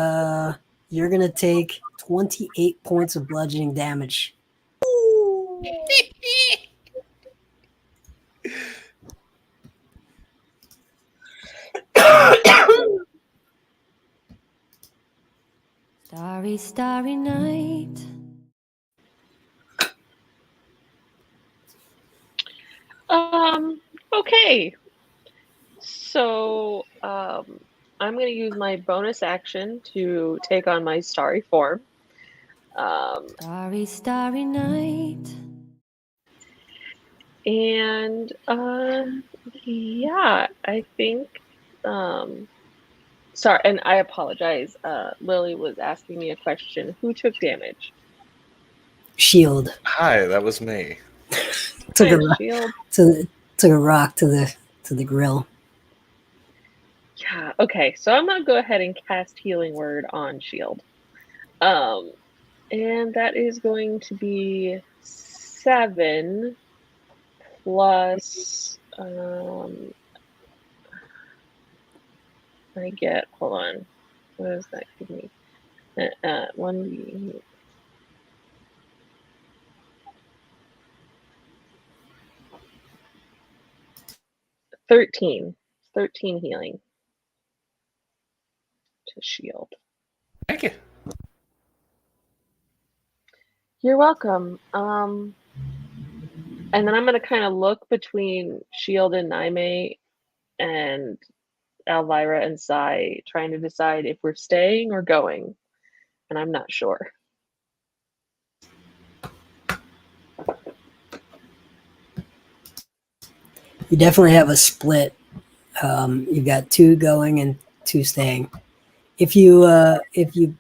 you're going to take 28 points of bludgeoning damage. Starry, starry night. Okay. So, I'm going to use my bonus action to take on my starry form. Starry, starry night. And yeah, I think sorry, and I apologize. Lily was asking me a question. Who took damage? Shield. Hi, that was me. Took a, Hi, Shield. took a rock to the grill. Yeah, okay. So I'm gonna go ahead and cast Healing Word on Shield. And that is going to be 7 plus I get, hold on, what does that give me? 1 13 healing to Shield. Thank you. You're welcome. And then I'm gonna kind of look between Shield and Naime and Elvira and Sai, trying to decide if we're staying or going, and I'm not sure. You definitely have a split. You've got 2 going and 2 staying. If you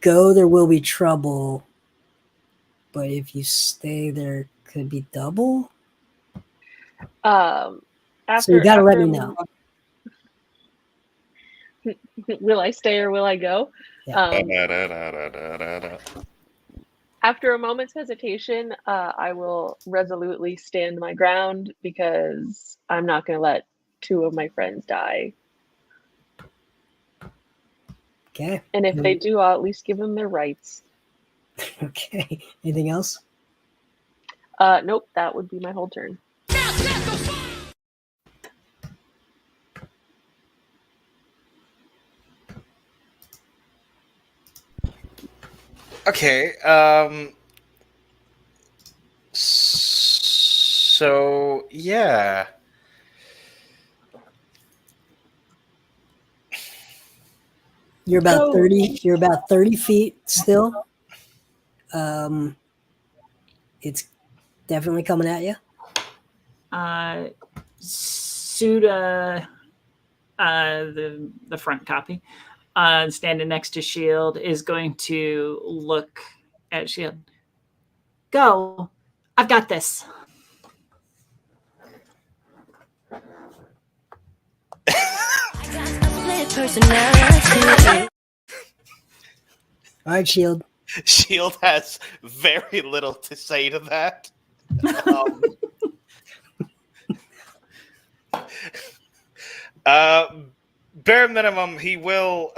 go, there will be trouble. But if you stay, there could be double. So you got to let me know. Will I stay or will I go? Yeah. After a moment's hesitation, I will resolutely stand my ground because I'm not going to let 2 of my friends die. Okay. And if they do, I'll at least give them their rights. Okay. Anything else? Nope, that would be my whole turn. Okay. So yeah. You're about 30. You're about 30 feet still. It's definitely coming at you. Suda, the front copy, standing next to Shield, is going to look at Shield. Go. I've got this. Personality. All right, Shield. Shield has very little to say to that. Bare minimum, he will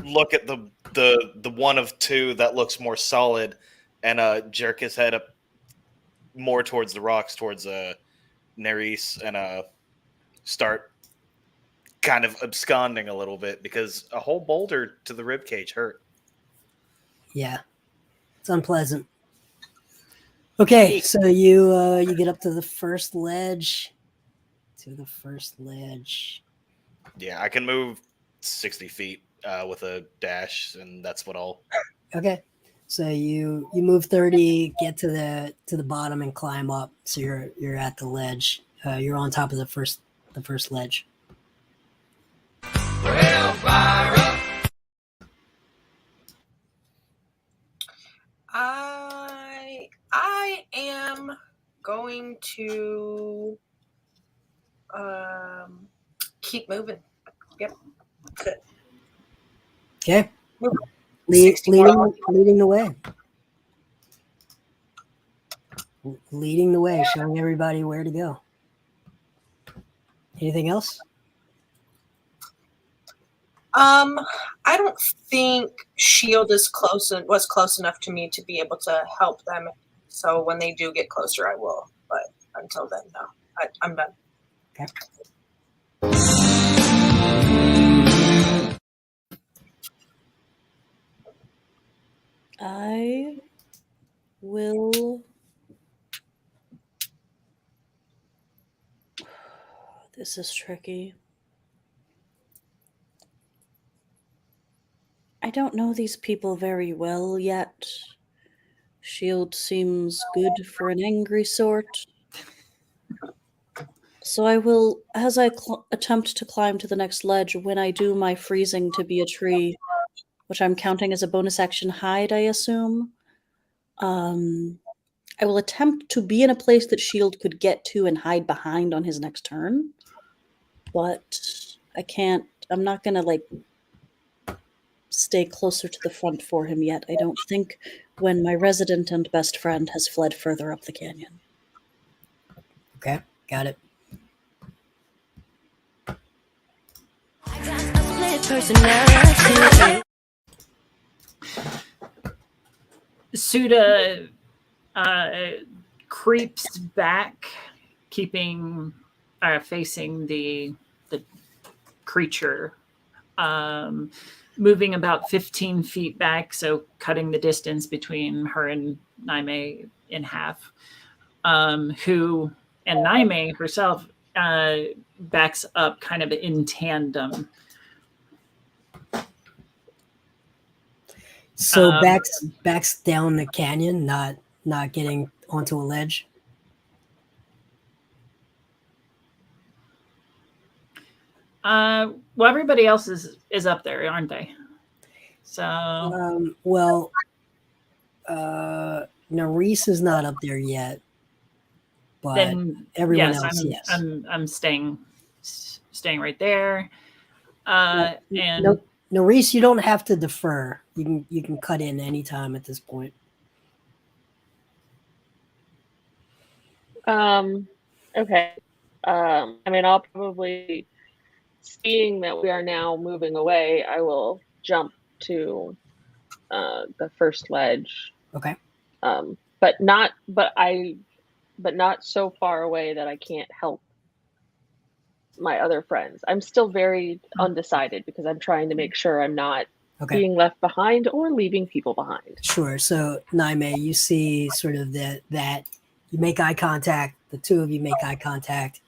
look at the one of 2 that looks more solid, and jerk his head up more towards the rocks, towards Nerys, and start kind of absconding a little bit because a whole boulder to the ribcage hurt. Yeah, it's unpleasant. Okay, so you get up to the first ledge. Yeah, I can move 60 feet with a dash, and that's what I'll. Okay, so you move 30, get to the bottom, and climb up. So you're at the ledge. You're on top of the first ledge. Well, fire up. I am going to keep moving. Yep. Good. Okay. Move. Leading the way. Leading the way, showing everybody where to go. Anything else? I don't think Shield was close enough to me to be able to help them. So when they do get closer, I will. But until then, no. I'm done. Okay. I will. This is tricky. I don't know these people very well yet. Shield seems good for an angry sort. So I will, as I attempt to climb to the next ledge, when I do my freezing to be a tree, which I'm counting as a bonus action hide, I assume, I will attempt to be in a place that Shield could get to and hide behind on his next turn. But I'm not gonna, stay closer to the front for him yet, I don't think, when my resident and best friend has fled further up the canyon. Okay, got it. Suda creeps back, facing the creature, moving about 15 feet back, so cutting the distance between her and Naime in half. And Naime herself backs up kind of in tandem. So backs down the canyon, not getting onto a ledge. Well, everybody else is up there, aren't they? So Nerys is not up there yet, but then everyone yes, else, yes. I'm staying right there. And Nerys, you don't have to defer. You can cut in anytime at this point. Okay. I'll probably, seeing that we are now moving away, I will jump to the first ledge. Okay. But not so far away that I can't help my other friends. I'm still very undecided because I'm trying to make sure I'm not being left behind or leaving people behind. Sure. So Naime, you see sort of that you make eye contact, the two of you make eye contact,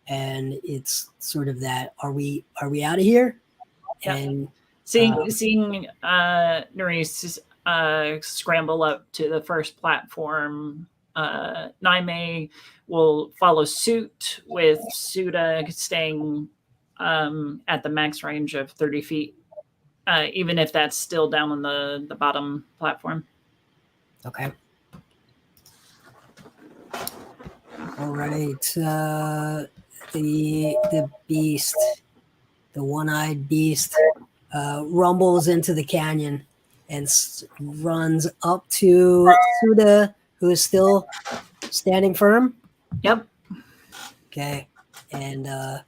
and it's sort of that, are we out of here? Yeah. And seeing Nerys scramble up to the first platform, Naime will follow suit, with Suda staying at the max range of 30 feet, even if that's still down on the bottom platform. Okay. All right. The beast, the one-eyed beast, rumbles into the canyon and runs up to Suda, who is still standing firm. Yep. Okay. And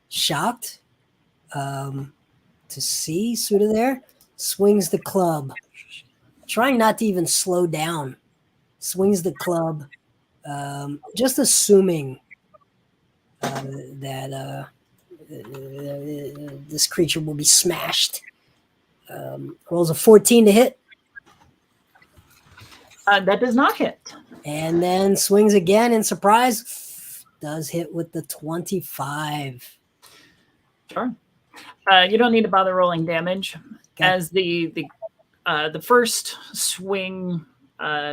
shocked to see Suda there, swings the club, trying not to even slow down, swings the club, just assuming that this creature will be smashed. Rolls a 14 to hit. That does not hit. And then swings again in surprise. Does hit with the 25. Sure. You don't need to bother rolling damage. Okay. As the first swing,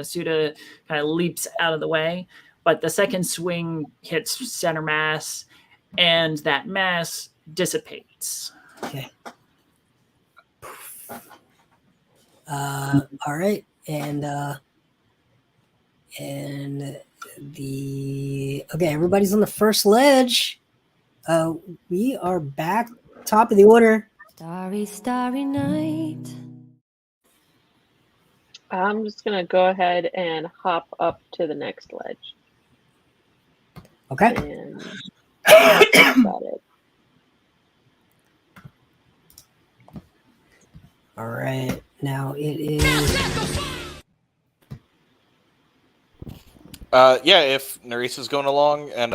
Suda kind of leaps out of the way, but the second swing hits center mass, and that mass dissipates. Okay. All right, and Okay, everybody's on the first ledge. We are back top of the order. Starry, starry night. I'm just gonna go ahead and hop up to the next ledge. Okay. And that's about it. All right. Now it is. Yeah, if Narisa's going along and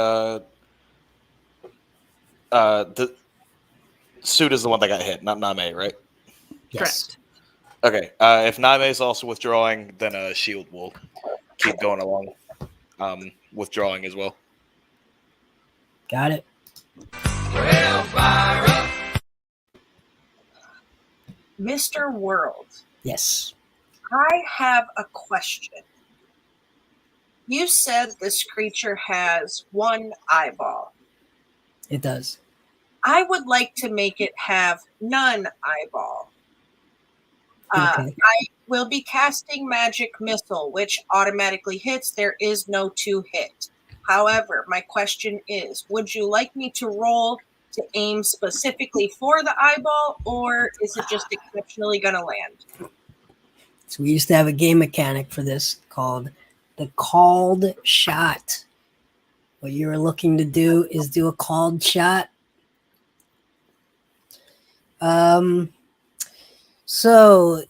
the suit is the one that got hit, not Name, right? Yes. Correct. Okay. If Name is also withdrawing, then Shield will keep going along, withdrawing as well. Got it. Mr. World, Yes. I have a question. You said this creature has one eyeball. It does. I would like to make it have none eyeball. Okay. I will be casting Magic Missile, which automatically hits. There is no 2-hit. However, my question is, would you like me to roll to aim specifically for the eyeball, or is it just exceptionally going to land? So we used to have a game mechanic for this called the called shot. What you're looking to do is do a called shot. So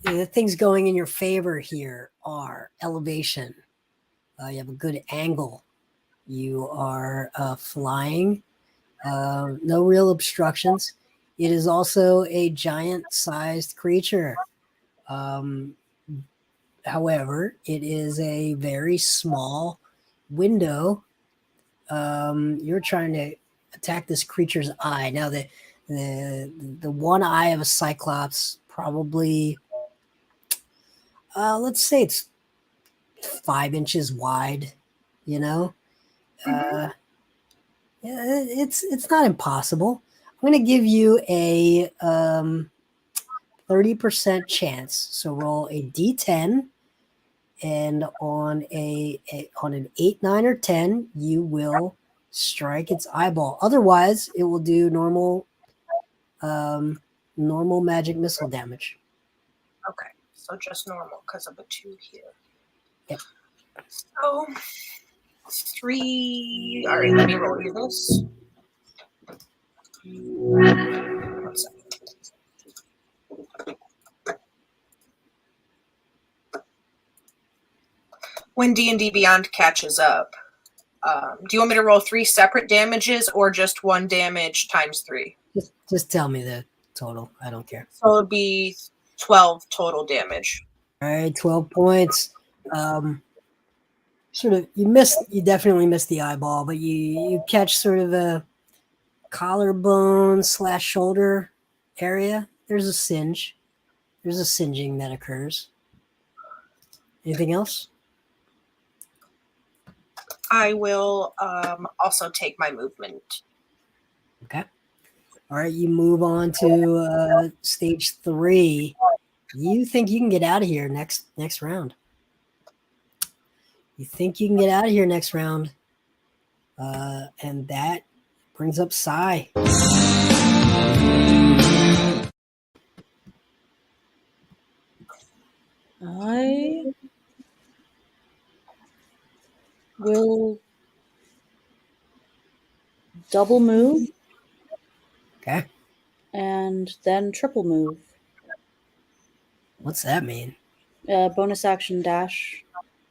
the things going in your favor here are elevation. You have a good angle. You are flying. No real obstructions. It is also a giant-sized creature. However, it is a very small window. You're trying to attack this creature's eye. Now, the one eye of a cyclops probably, let's say it's 5 inches wide. You know, it's not impossible. I'm going to give you a 30% chance. So roll a d10. And on on an 8, 9, or 10, you will strike its eyeball. Otherwise, it will do normal magic missile damage. Okay, so just normal because of a 2 here. Yep. So 3. All right, let me roll you this. 1 second. When D&D Beyond catches up, do you want me to roll 3 separate damages or just 1 damage times 3? Just tell me the total. I don't care. So it'll be 12 total damage. All right, 12 points. You definitely missed the eyeball, but you catch sort of a collarbone / shoulder area. There's a singe. There's a singeing that occurs. Anything else? I will also take my movement. Okay. All right, you move on to stage 3. You think you can get out of here next round. You think you can get out of here next round. And that brings up Sai. I will double move Okay. and then triple move. What's that mean? Bonus action dash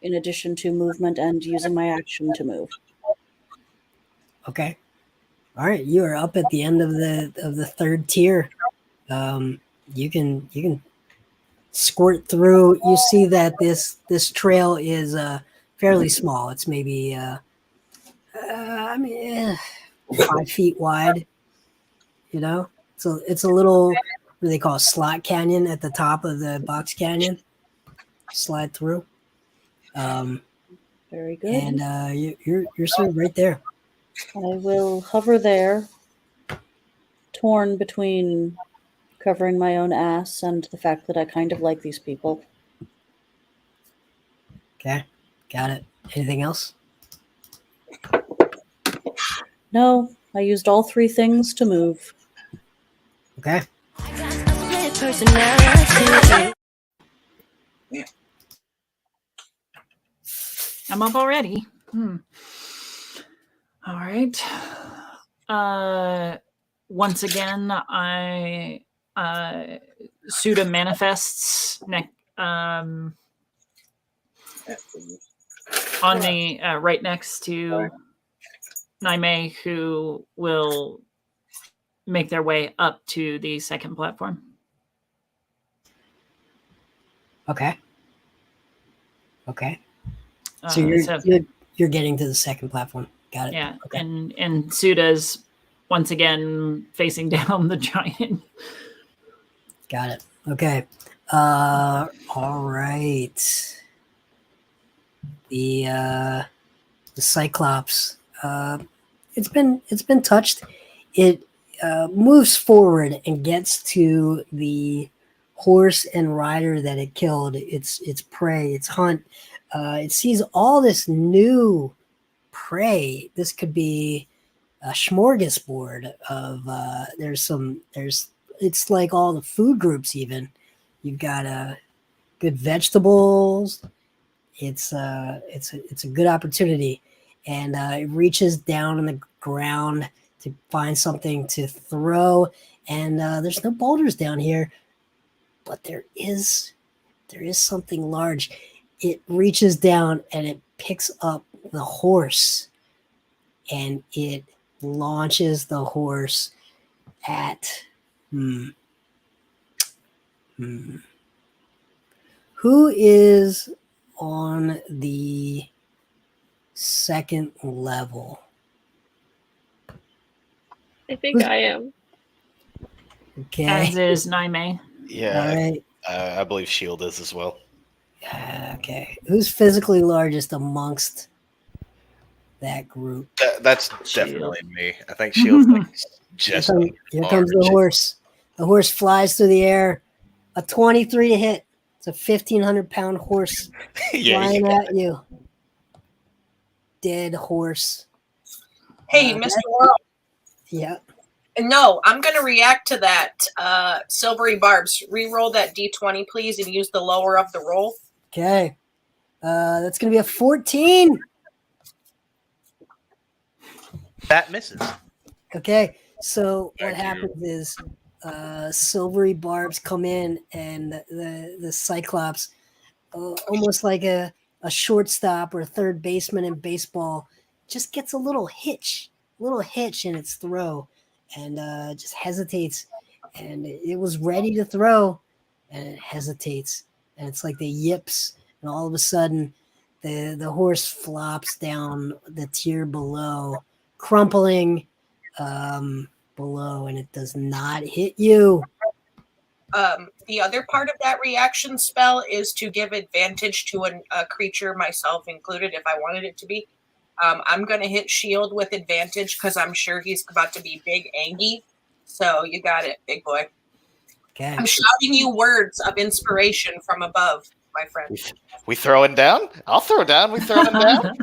in addition to movement and using my action to move. Okay. All right, you are up at the end of the third tier. You can squirt through. You see that this trail is fairly small. It's maybe 5 feet wide. You know, so it's a little, what do they call a slot canyon at the top of the box canyon. Slide through. Very good. And you're sort of right there. I will hover there, torn between covering my own ass and the fact that I kind of like these people. Okay, got it. Anything else? No, I used all 3 things to move. Okay. I'm up already. All right. Once again, I Suda manifests on the right next to Naime, who will make their way up to the second platform. Okay. So you're getting to the second platform. Got it. Yeah, Okay. and Suda's once again facing down the giant. Got it. Okay. All right. The Cyclops. It's been touched. It moves forward and gets to the horse and rider that it killed. Its prey. Its hunt. It sees all this new prey. This could be a smorgasbord of it's like all the food groups. Even you've got good vegetables. It's a good opportunity, and it reaches down on the ground to find something to throw. And there's no boulders down here, but there is something large. It reaches down and it picks up the horse, and it launches the horse at who is on the second level? I think I am. Okay. As is Naime. Yeah, All right. I believe Shield is as well. Okay. Who's physically largest amongst that group? That's Shield. definitely me. I think Shield's like just Here comes the horse. The horse flies through the air. A 23 to hit. It's a 1,500-pound horse flying at you. Dead horse. Hey, Mr. World. Yeah. No, I'm going to react to that. Silvery Barbs, re-roll that D20, please, and use the lower of the roll. Okay. That's going to be a 14. That misses. Okay. So what Thank you. happens is silvery barbs come in, and the Cyclops, almost like a shortstop or a third baseman in baseball, just gets a little hitch in its throw, and just hesitates. And it was ready to throw, and it hesitates, and it's like the yips, and all of a sudden the horse flops down the tier below, crumpling below, and it does not hit you. The other part of that reaction spell is to give advantage to a creature, myself included, if I wanted it to be. I'm going to hit Shield with advantage because I'm sure he's about to be big Angie. So you got it, big boy. Okay. I'm shouting you words of inspiration from above, my friend. We throwing down? I'll throw down. We throwing down?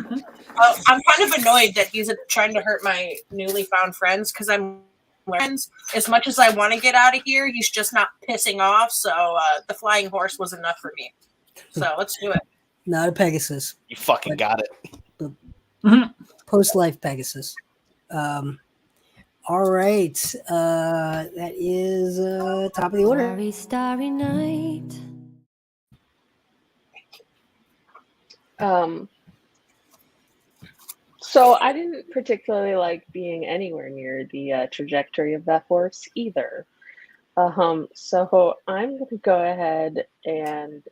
I'm kind of annoyed that he's trying to hurt my newly found friends because I'm friends. As much as I want to get out of here, he's just not pissing off. So the flying horse was enough for me. So let's do it. Not a Pegasus. You fucking got it. Post-life Pegasus. All right. That is top of the order. Starry, starry night. So I didn't particularly like being anywhere near the trajectory of that horse either. So I'm going to go ahead and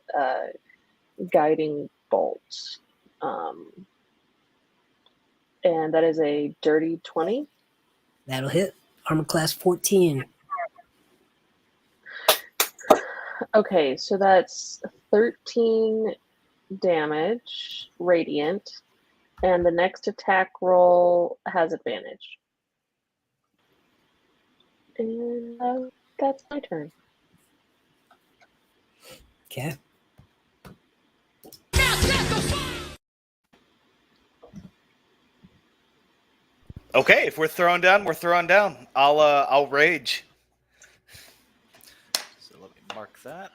guiding bolt. And that is a dirty 20. That'll hit. Armor class 14. Okay, so that's 13 damage, radiant, and the next attack roll has advantage. And that's my turn. Okay. Okay, if we're throwing down, we're throwing down. I'll rage. So let me mark that.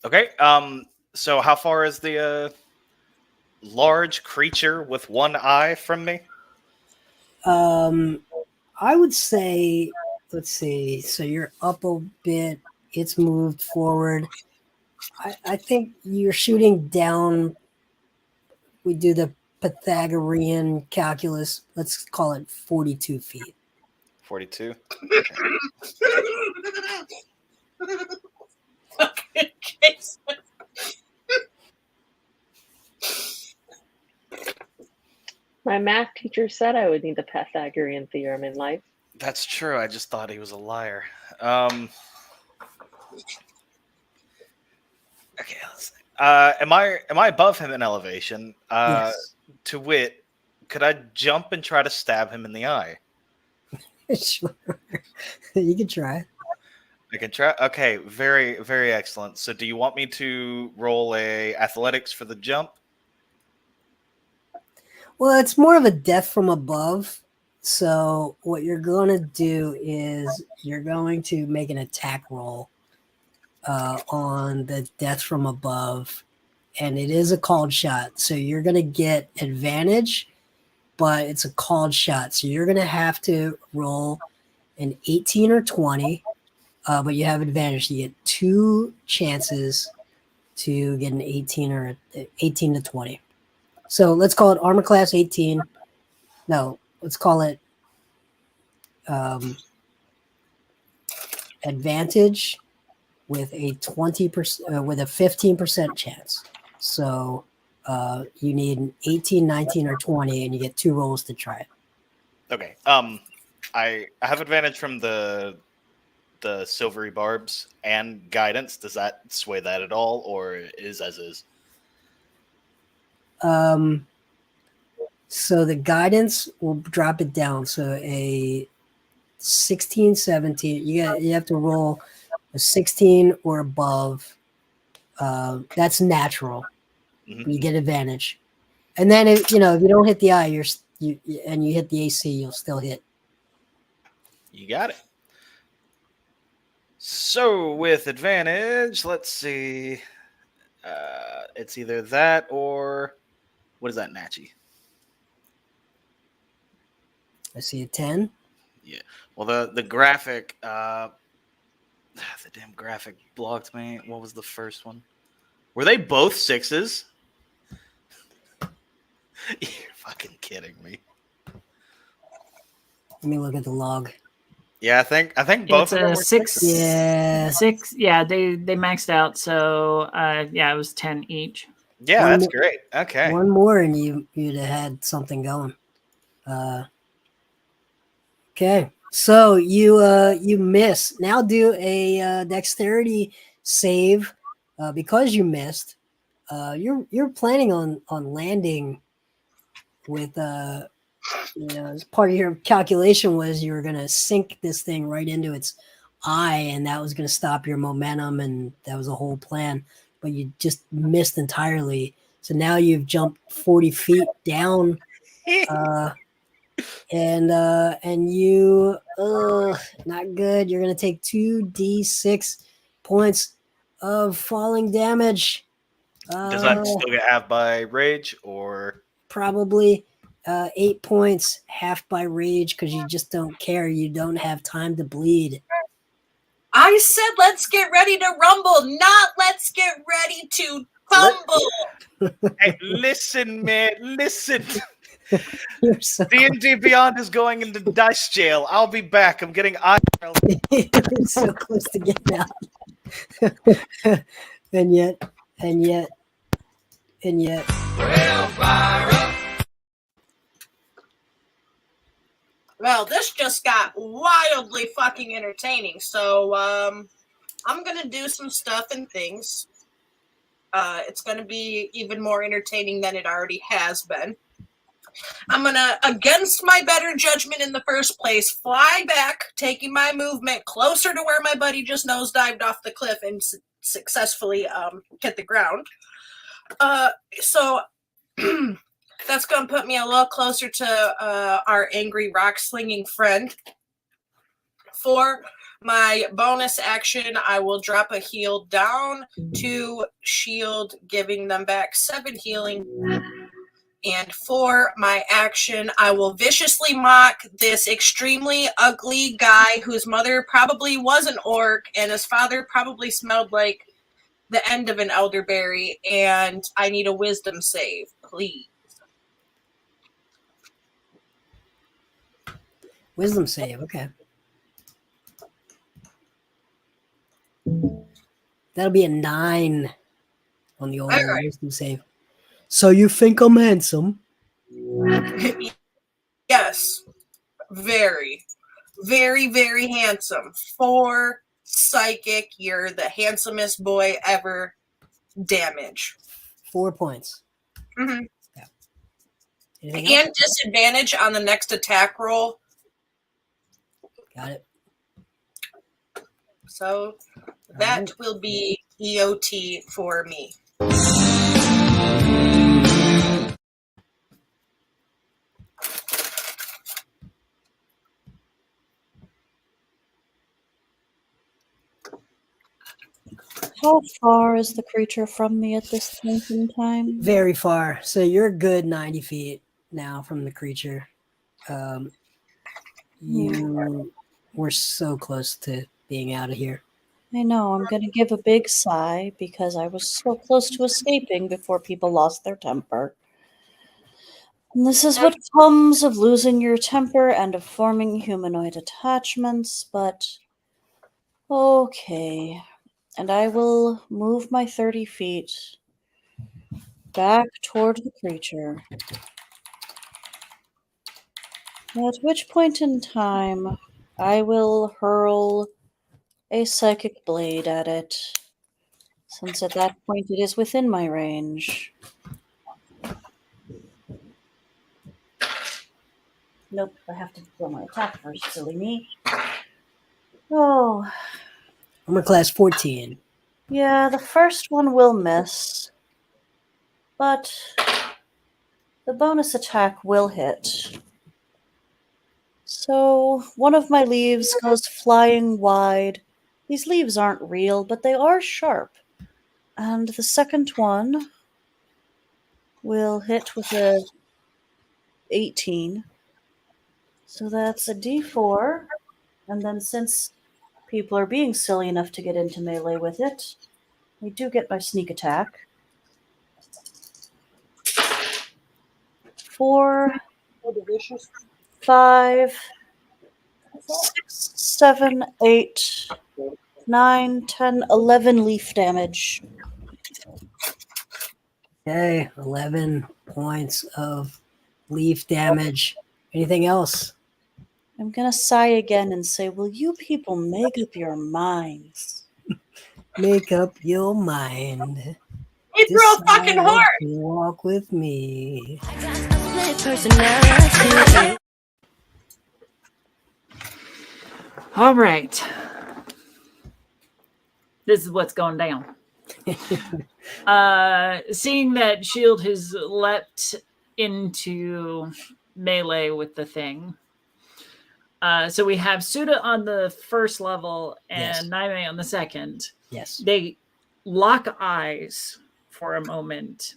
Okay. So how far is the large creature with one eye from me? I would say, let's see. So you're up a bit. It's moved forward. I think you're shooting down. We do the Pythagorean calculus. Let's call it 42 feet. 42. Okay, Jason. My math teacher said I would need the Pythagorean theorem in life. That's true. I just thought he was a liar. Okay, let's see. Am I above him in elevation? Yes. To wit, could I jump and try to stab him in the eye? Sure. You can try. I can try. Okay, very, very excellent. So, do you want me to roll a athletics for the jump? Well, it's more of a death from above. So what you're going to do is you're going to make an attack roll on the death from above, and it is a called shot. So you're going to get advantage, but it's a called shot. So you're going to have to roll an 18 or 20, but you have advantage. You get 2 chances to get an 18 or 18 to 20. So let's call it armor class 18. No, let's call it advantage with a 20% with a 15% chance. So you need an 18, 19, or 20, and you get 2 rolls to try it. Okay. I have advantage from the silvery barbs and guidance. Does that sway that at all, or is as is? So the guidance will drop it down. So a 16, 17, you have to roll a 16 or above. That's natural. Mm-hmm. You get advantage. And then if you don't hit the eye, you hit the AC, you'll still hit. You got it. So with advantage, let's see. It's either that or what is that, Natchy? I see a 10. Yeah. Well, the graphic, the damn graphic blocked me. What was the first one? Were they both 6s? You're fucking kidding me. Let me look at the log. Yeah, I think both It's of them a were 6. 6s. Yeah. 6. Yeah, they maxed out. So yeah, it was 10 each. Yeah, One that's more- great. Okay. One more, and you'd have had something going. Okay, so you miss. Now do a dexterity save because you missed. You're planning on landing with as part of your calculation was you were going to sink this thing right into its eye, and that was going to stop your momentum, and that was a whole plan. But you just missed entirely. So now you've jumped 40 feet down. And you not good. You're gonna take 2d6 points of falling damage. Does that still get half by rage or Probably 8 points, half by rage, because you just don't care. You don't have time to bleed. I said let's get ready to rumble, not let's get ready to tumble. Hey, listen, man, listen. You're so D&D Beyond is going into dice jail. I'll be back. I'm getting you're so close to getting out. and yet. Well, this just got wildly fucking entertaining. So I'm gonna do some stuff and things. It's gonna be even more entertaining than it already has been. I'm gonna, against my better judgment in the first place, fly back, taking my movement closer to where my buddy just nosedived off the cliff and successfully hit the ground. So that's gonna put me a little closer to our angry rock slinging friend. For my bonus action, I will drop a heal down to shield, giving them back 7 healing. And for my action, I will viciously mock this extremely ugly guy whose mother probably was an orc and his father probably smelled like the end of an elderberry. And I need a wisdom save, please. Wisdom save, okay. That'll be a 9 on the old Alright. wisdom save. So you think I'm handsome? Yes. Very, very, very handsome. 4 psychic. You're the handsomest boy ever. Damage. 4 points. Mm-hmm. Yeah. Anything else? And disadvantage on the next attack roll. Got it. So that will be EOT for me. How far is the creature from me at this point in time? Very far. So you're a good 90 feet now from the creature. You were so close to being out of here. I know, I'm going to give a big sigh because I was so close to escaping before people lost their temper. And this is what comes of losing your temper and of forming humanoid attachments, but okay. And I will move my 30 feet back toward the creature. At which point in time, I will hurl a psychic blade at it, since at that point it is within my range. Nope, I have to roll my attack first, silly me. Oh, Armor class 14. yeah, the first one will miss, but the bonus attack will hit. So one of my leaves goes flying wide. These leaves aren't real, but they are sharp. And the second one will hit with a 18. So that's a d4. And then since people are being silly enough to get into melee with it, I do get my sneak attack. 4, 5, 6, 7, 8, 9, 10, 11 leaf damage. Okay, 11 points of leaf damage. Anything else? I'm going to sigh again and say, will you people make up your minds? Make up your mind. He threw a fucking Decide horse! to walk with me. All right. This is what's going down. Seeing that Shield has leapt into melee with the thing. So we have Suda on the first level and Yes. Naime on the second. Yes. They lock eyes for a moment.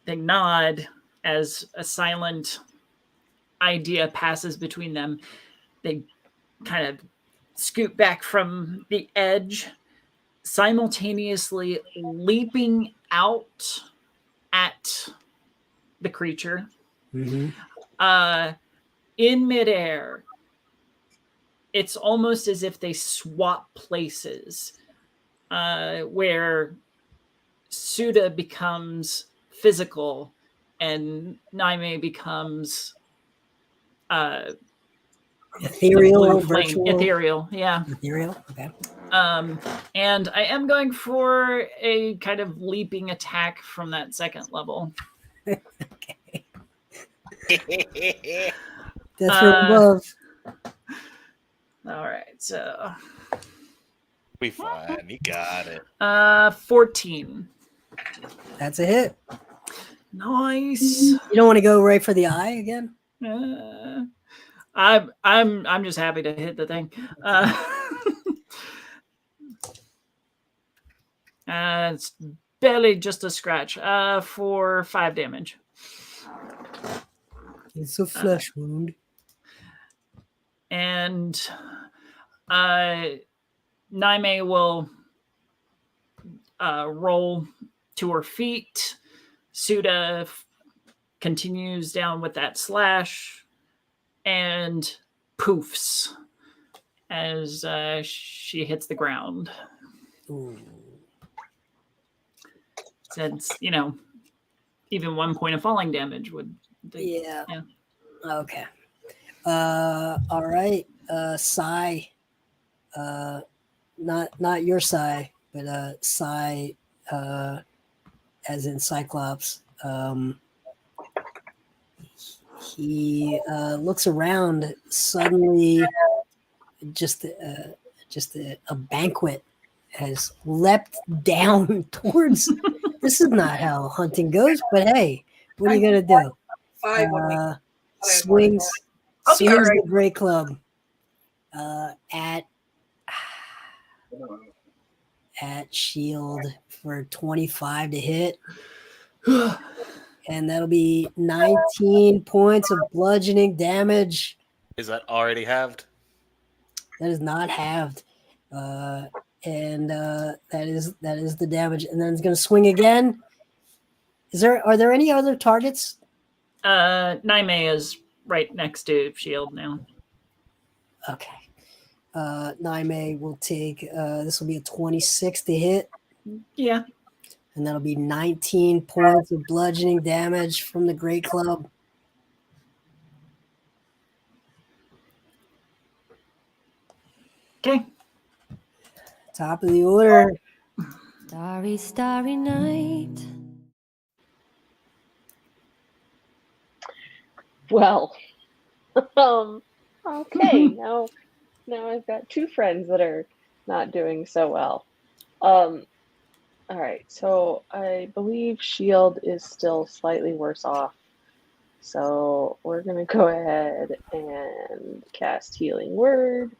They nod as a silent idea passes between them. They kind of scoot back from the edge, simultaneously leaping out at the creature. Mm-hmm. In midair, it's almost as if they swap places, where Suda becomes physical and Naime becomes Ethereal, virtual. Ethereal, yeah. Ethereal, okay. And I am going for a kind of leaping attack from that second level. Okay. Death from above. All right, so We fine. You got it. 14. That's a hit. Nice. You don't want to go right for the eye again? I'm just happy to hit the thing. It's barely just a scratch. For 5 damage. It's a flesh wound. And Naime will roll to her feet. Suda continues down with that slash and poofs as she hits the ground. Ooh. Since, even 1 point of falling damage would... Yeah. Okay. All right. Sai. Not your Sai, but Sai, as in Cyclops. He looks around. Suddenly, just a banquet has leapt down towards. This is not how hunting goes, but hey, what are you gonna do? 5 would be Swings I'll be all right. the Great Club at Shield for 25 to hit. And that'll be 19 points of bludgeoning damage. Is that already halved? That is not halved. And that is the damage. And then it's going to swing again. Are there any other targets? Naime is right next to Shield now. Okay. Naime will take, this will be a 26 to hit. Yeah. And that'll be 19 points of bludgeoning damage from the Great Club. Okay. Top of the order. Starry, starry night. Well, okay. Now I've got 2 friends that are not doing so well. All right, so I believe Shield is still slightly worse off. So we're going to go ahead and cast Healing Word.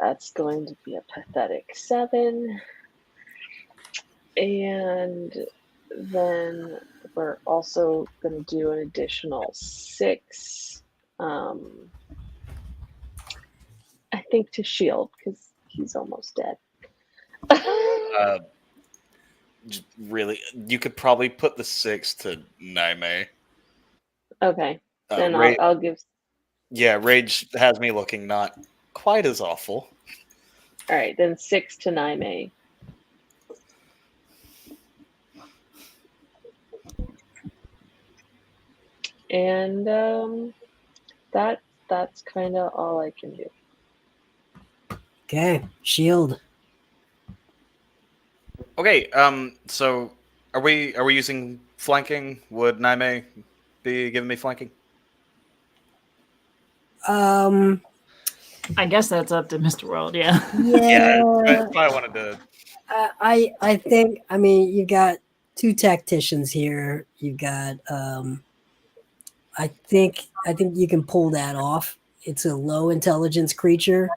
That's going to be a pathetic 7. And then we're also going to do an additional 6. I think to Shield, because he's almost dead. Really, you could probably put the 6 to Naime. Okay, then Ra- I'll give. Yeah, Rage has me looking not quite as awful. All right, then 6 to Naime. And that's kind of all I can do. Okay, Shield. Okay, so are we using flanking? Would Naime be giving me flanking? I guess that's up to Mr. World, yeah. Yeah, I wanted to. I think, I mean, you got 2 tacticians here. You got I think you can pull that off. It's a low intelligence creature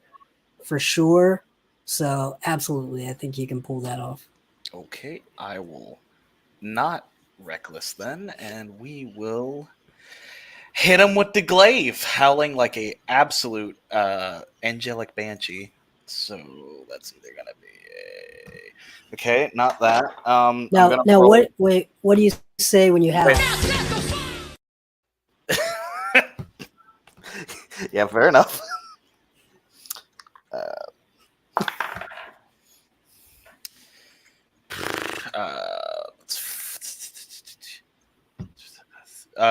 for sure. So absolutely, I think you can pull that off. Okay, I will not reckless then, and we will hit him with the glaive, howling like a absolute angelic banshee. So that's either gonna be okay, not that. Now what do you say when you have? Yeah, fair enough.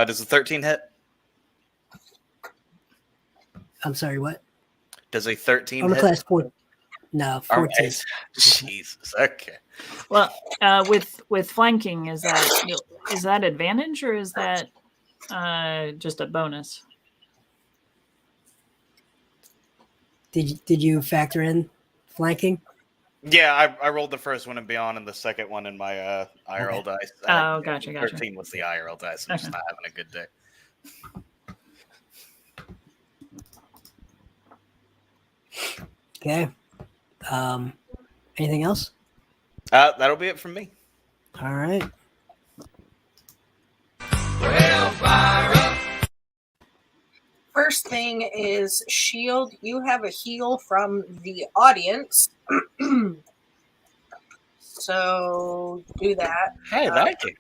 Does a 13 hit? I'm sorry, what? Does a 13 Armor hit? class 4. No, 14. Right. Jesus. Okay. Well, with flanking, is that advantage or is that just a bonus. Did you factor in flanking? Yeah, I rolled the first one in Beyond and the second one in my IRL dice. Oh, gotcha. 13 was the IRL dice. I'm just Okay. not having a good day. Okay. Anything else? That'll be it from me. All right. First thing is shield. You have a heal from the audience. So do that. Hey, thank you.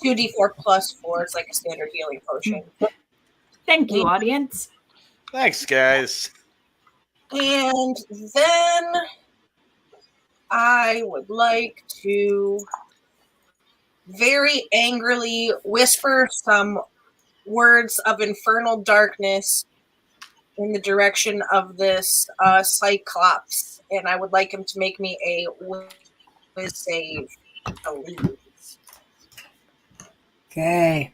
2d4 plus 4. It's like a standard healing potion. Thank you, audience. Thanks, guys. And then I would like to very angrily whisper some words of infernal darkness in the direction of this Cyclops. And I would like him to make me a whiz save to leave. Okay.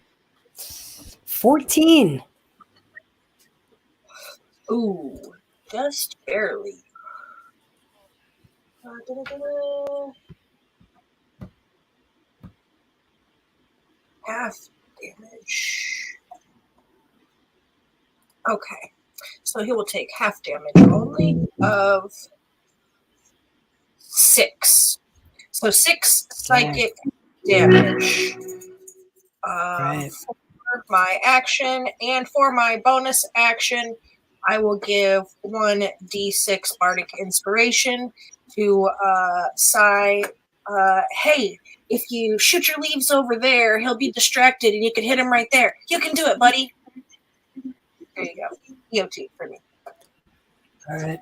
14. Ooh, just barely. Half damage. Okay, so he will take half damage only of 6. So 6 psychic damage. Right. For my action and for my bonus action, I will give 1d6 bardic inspiration to Sai. Hey, if you shoot your leaves over there, he'll be distracted and you can hit him right there. You can do it, buddy. There you go. EOT for me. All right.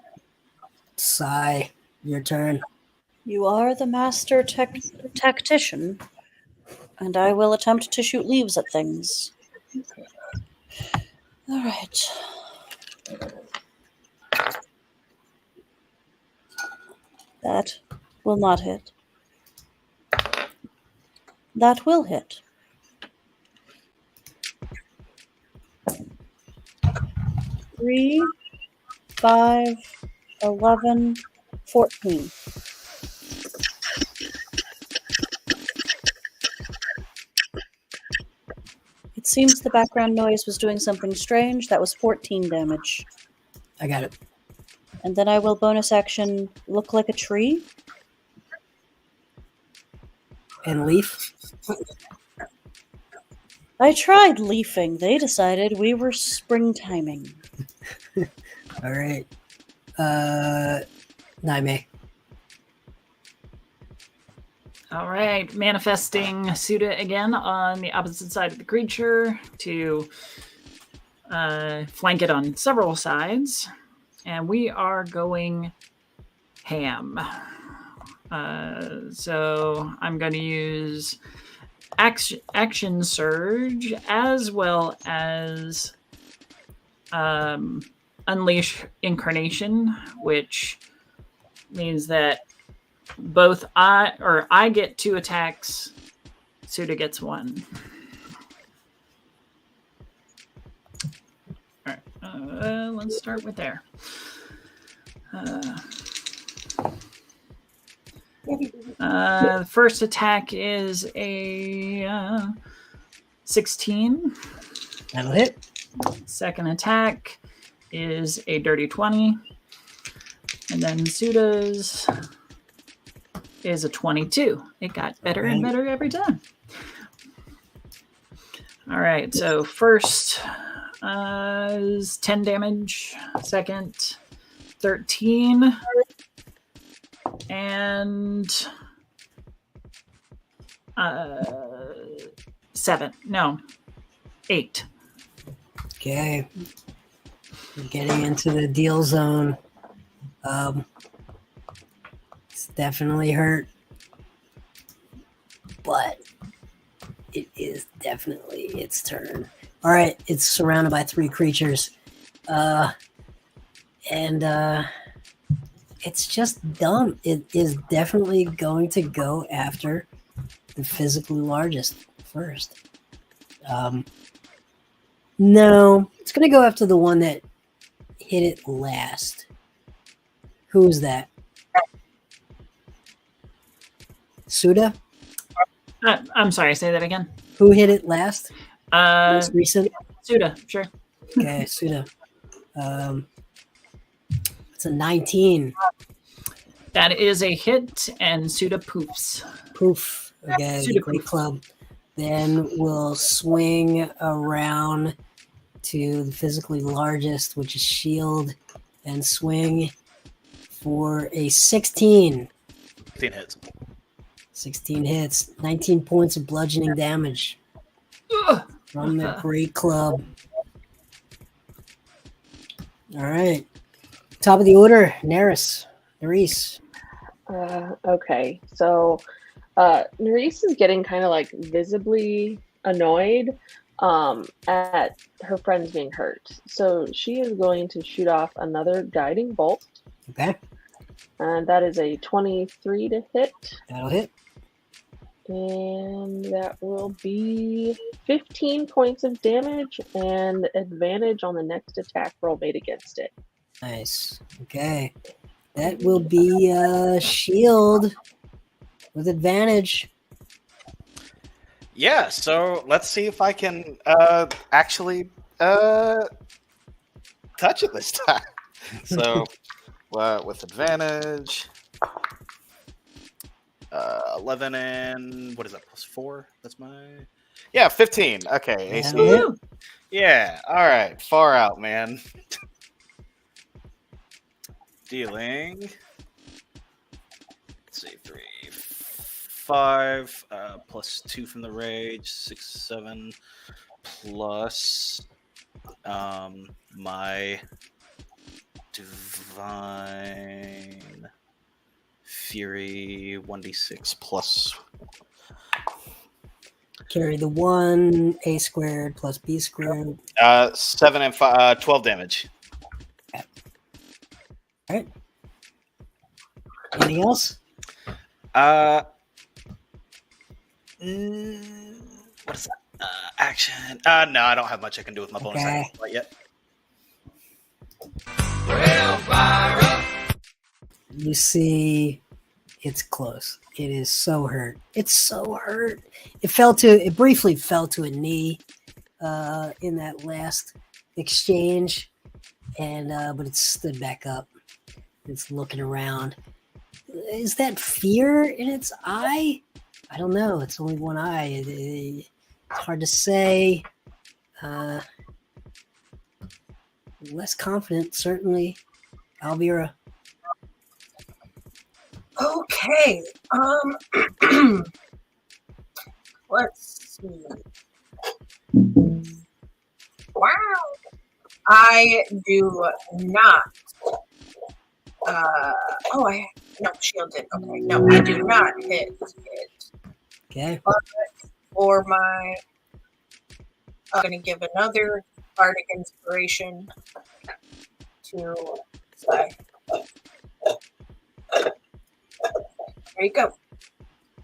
Sai, your turn. You are the master tactician, and I will attempt to shoot leaves at things. All right. That will not hit. That will hit. 3, 5, 11, 14. It seems the background noise was doing something strange. That was 14 damage. I got it. And then I will bonus action look like a tree. And leaf. I tried leafing. They decided we were springtiming. All right. Naime. All right, manifesting Suda again on the opposite side of the creature to flank it on several sides. And we are going ham. So I'm going to use action surge as well as unleash incarnation, which means that both I get 2 attacks, Suda gets 1. All right, let's start with there. The first attack is a 16. That'll hit. Second attack is a dirty 20. And then Suda's is a 22. It got better and better every time. All right, so first is 10 damage. Second, 13. And 7. No, 8. Okay. We're getting into the deal zone. It's definitely hurt. But it is definitely its turn. All right, it's surrounded by 3 creatures. It's just dumb. It is definitely going to go after the physically largest first. No, it's gonna go after the one that hit it last. Who is that? Suda? I'm sorry, say that again. Who hit it last? Uh, Most recent? Suda, sure. Okay, Suda. It's a 19. That is a hit, and Suda poofs. Poof. Okay, Suda great poof. club. Then we'll swing around to the physically largest, which is shield, and swing for a 16. 15 hits. 16 hits, 19 points of bludgeoning damage from the great club. All right. Top of the order, Nerys. Okay, so Nerys is getting kind of like visibly annoyed at her friends being hurt. So she is going to shoot off another guiding bolt. Okay. And that is a 23 to hit. That'll hit. And that will be 15 points of damage and advantage on the next attack roll made against it. Nice. Okay. That will be shield with advantage. Yeah, so let's see if I can actually touch it this time. So with advantage, 11 and what is that, +4? That's my 15. Okay, AC. That'll hit. Yeah, all right, far out, man. Dealing. Let's see, 3, 5, +2 from the rage, 6, 7, plus my divine fury 1d6 plus. Carry the 1, A squared plus B squared. 7 and 5, 12 damage. All right. Anything else? What is that? Action. No, I don't have much I can do with my bonus Okay. action quite yet. You see, it's close. It is so hurt. It's so hurt. It briefly fell to a knee in that last exchange, and but it stood back up. It's looking around. Is that fear in its eye? I don't know. It's only one eye. It's hard to say. Less confident, certainly. Alvira. Okay. Let's see. Wow. I do not. No, shielded. Okay, no, I do not hit it. Okay. But for my, I'm going to give another bardic inspiration to say. There you go.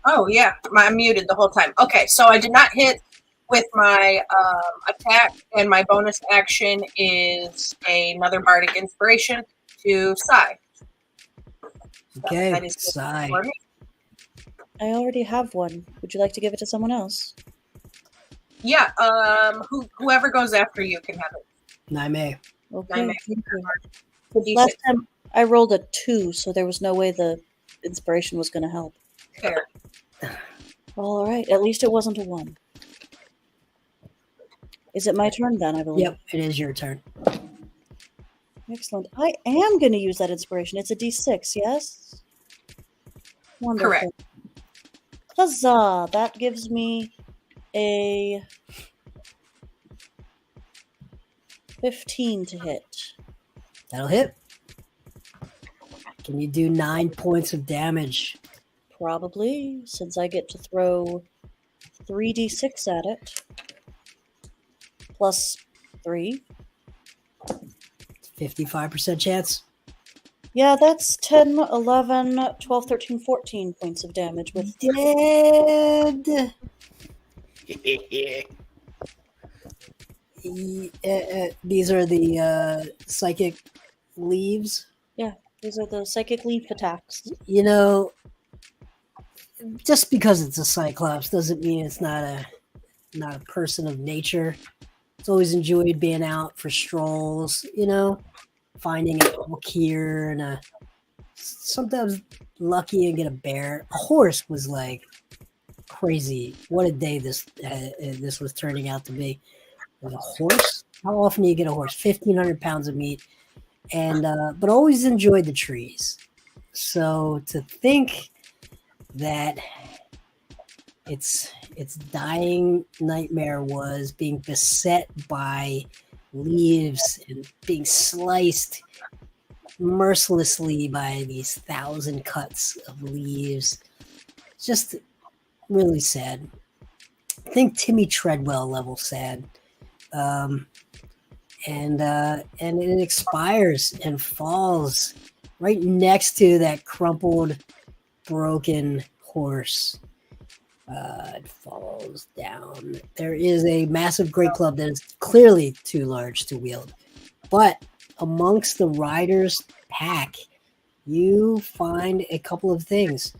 Oh, yeah. I'm muted the whole time. Okay, so I did not hit with my attack, and my bonus action is another bardic inspiration to Sai. Okay. That is Sigh. for me. I already have one. Would you like to give it to someone else? Yeah, whoever goes after you can have it. Naime. Okay. Naime. Thank you. The D6. Last time I rolled a 2, so there was no way the inspiration was going to help. Fair. All right. At least it wasn't a 1. Is it my turn then, I believe? Yep, it is your turn. Excellent. I am going to use that inspiration. It's a D6, yes? Wonderful. Correct. Huzzah! That gives me a 15 to hit. That'll hit. Can you do 9 points of damage? Probably, since I get to throw 3d6 at it. Plus 3. 55% chance. Yeah, that's 10, 11, 12, 13, 14 points of damage with Dead. These are the psychic leaves. Yeah, these are the psychic leaf attacks. You know, just because it's a cyclops doesn't mean it's not a person of nature. It's always enjoyed being out for strolls, finding an elk here and sometimes lucky and get a bear. A horse was like crazy. What a day this was turning out to be. With a horse? How often do you get a horse? 1,500 pounds of meat, and but always enjoyed the trees. So to think that its dying nightmare was being beset by leaves and being sliced mercilessly by these 1,000 cuts of leaves. Just really sad. I think Timmy Treadwell level sad. And it expires and falls right next to that crumpled, broken horse. It falls down. There is a massive great club that is clearly too large to wield. But amongst the riders' pack, you find a couple of things.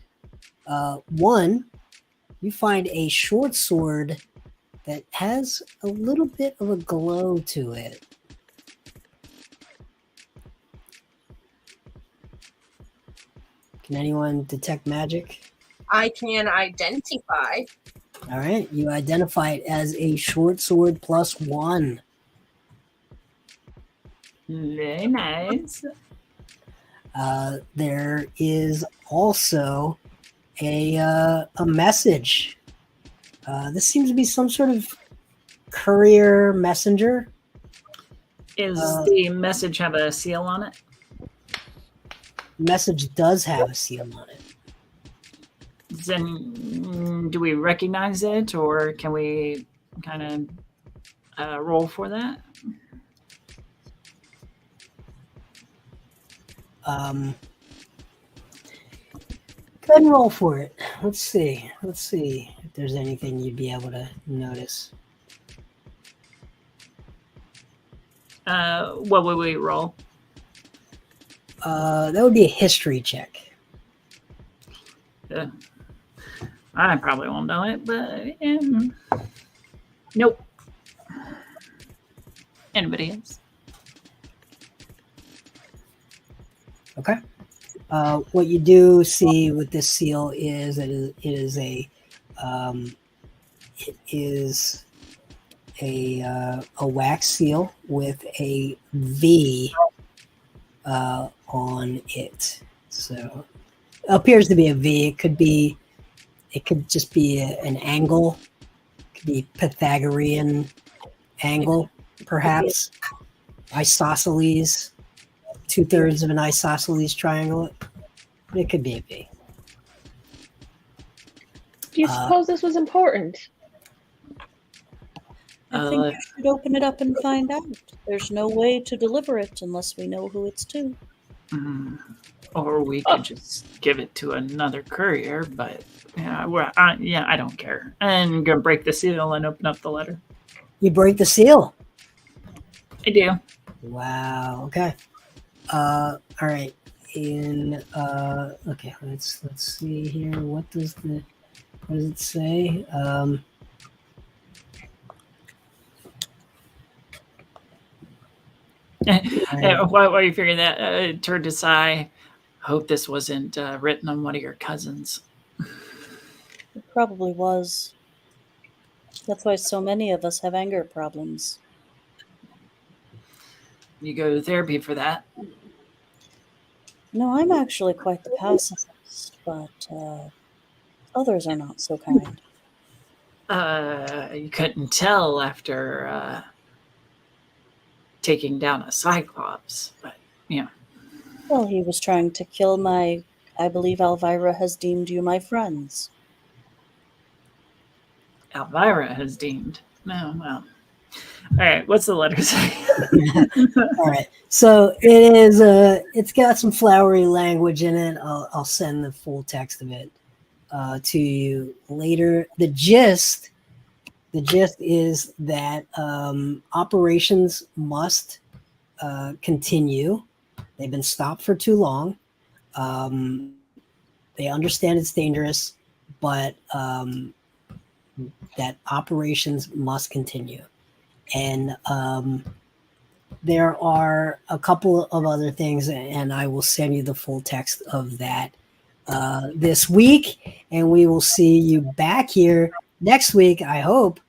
One, you find a short sword that has a little bit of a glow to it. Can anyone detect magic? I can identify. All right, you identify it as a short sword +1. Very nice. There is also a message. This seems to be some sort of courier messenger. Is the message have a seal on it? Message does have a seal on it. Then do we recognize it, or can we kind of roll for that? Go ahead and roll for it. Let's see if there's anything you'd be able to notice. What would we roll? That would be a history check. I probably won't know it, but nope. Anybody else? Okay. What you do see with this seal is that it is a wax seal with a V on it. So it appears to be a V. It could just be an angle. It could be Pythagorean angle, perhaps. Isosceles. 2/3 of an isosceles triangle. It could be a V. Do you suppose this was important? I think you should open it up and find out. There's no way to deliver it unless we know who it's to. Or we could just give it to another courier, but I don't care. I'm gonna break the seal and open up the letter. You break the seal. I do. Wow. Okay. All right. Okay. Let's see here. What does it say? While you're figuring that, turn to Sai. Hope this wasn't written on one of your cousins. It probably was. That's why so many of us have anger problems. You go to therapy for that. No, I'm actually quite the pacifist, but others are not so kind. You couldn't tell after taking down a cyclops, but yeah. Well, he was trying to kill I believe Elvira has deemed you my friends. Elvira has deemed. No, well. All right, what's the letter say? All right, so it is. It's got some flowery language in it. I'll send the full text of it to you later. The gist the gist is that operations must continue. They've been stopped for too long. They understand it's dangerous, but that operations must continue. And there are a couple of other things, and I will send you the full text of that this week. And we will see you back here next week, I hope,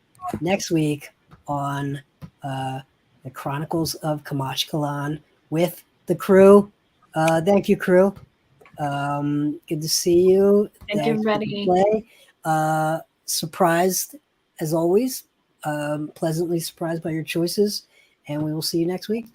next week on the Chronicles of Kamatchkalan with the crew. Thank you, crew. Good to see you. Thank you, everybody. Play. Surprised, as always, pleasantly surprised by your choices. And we will see you next week.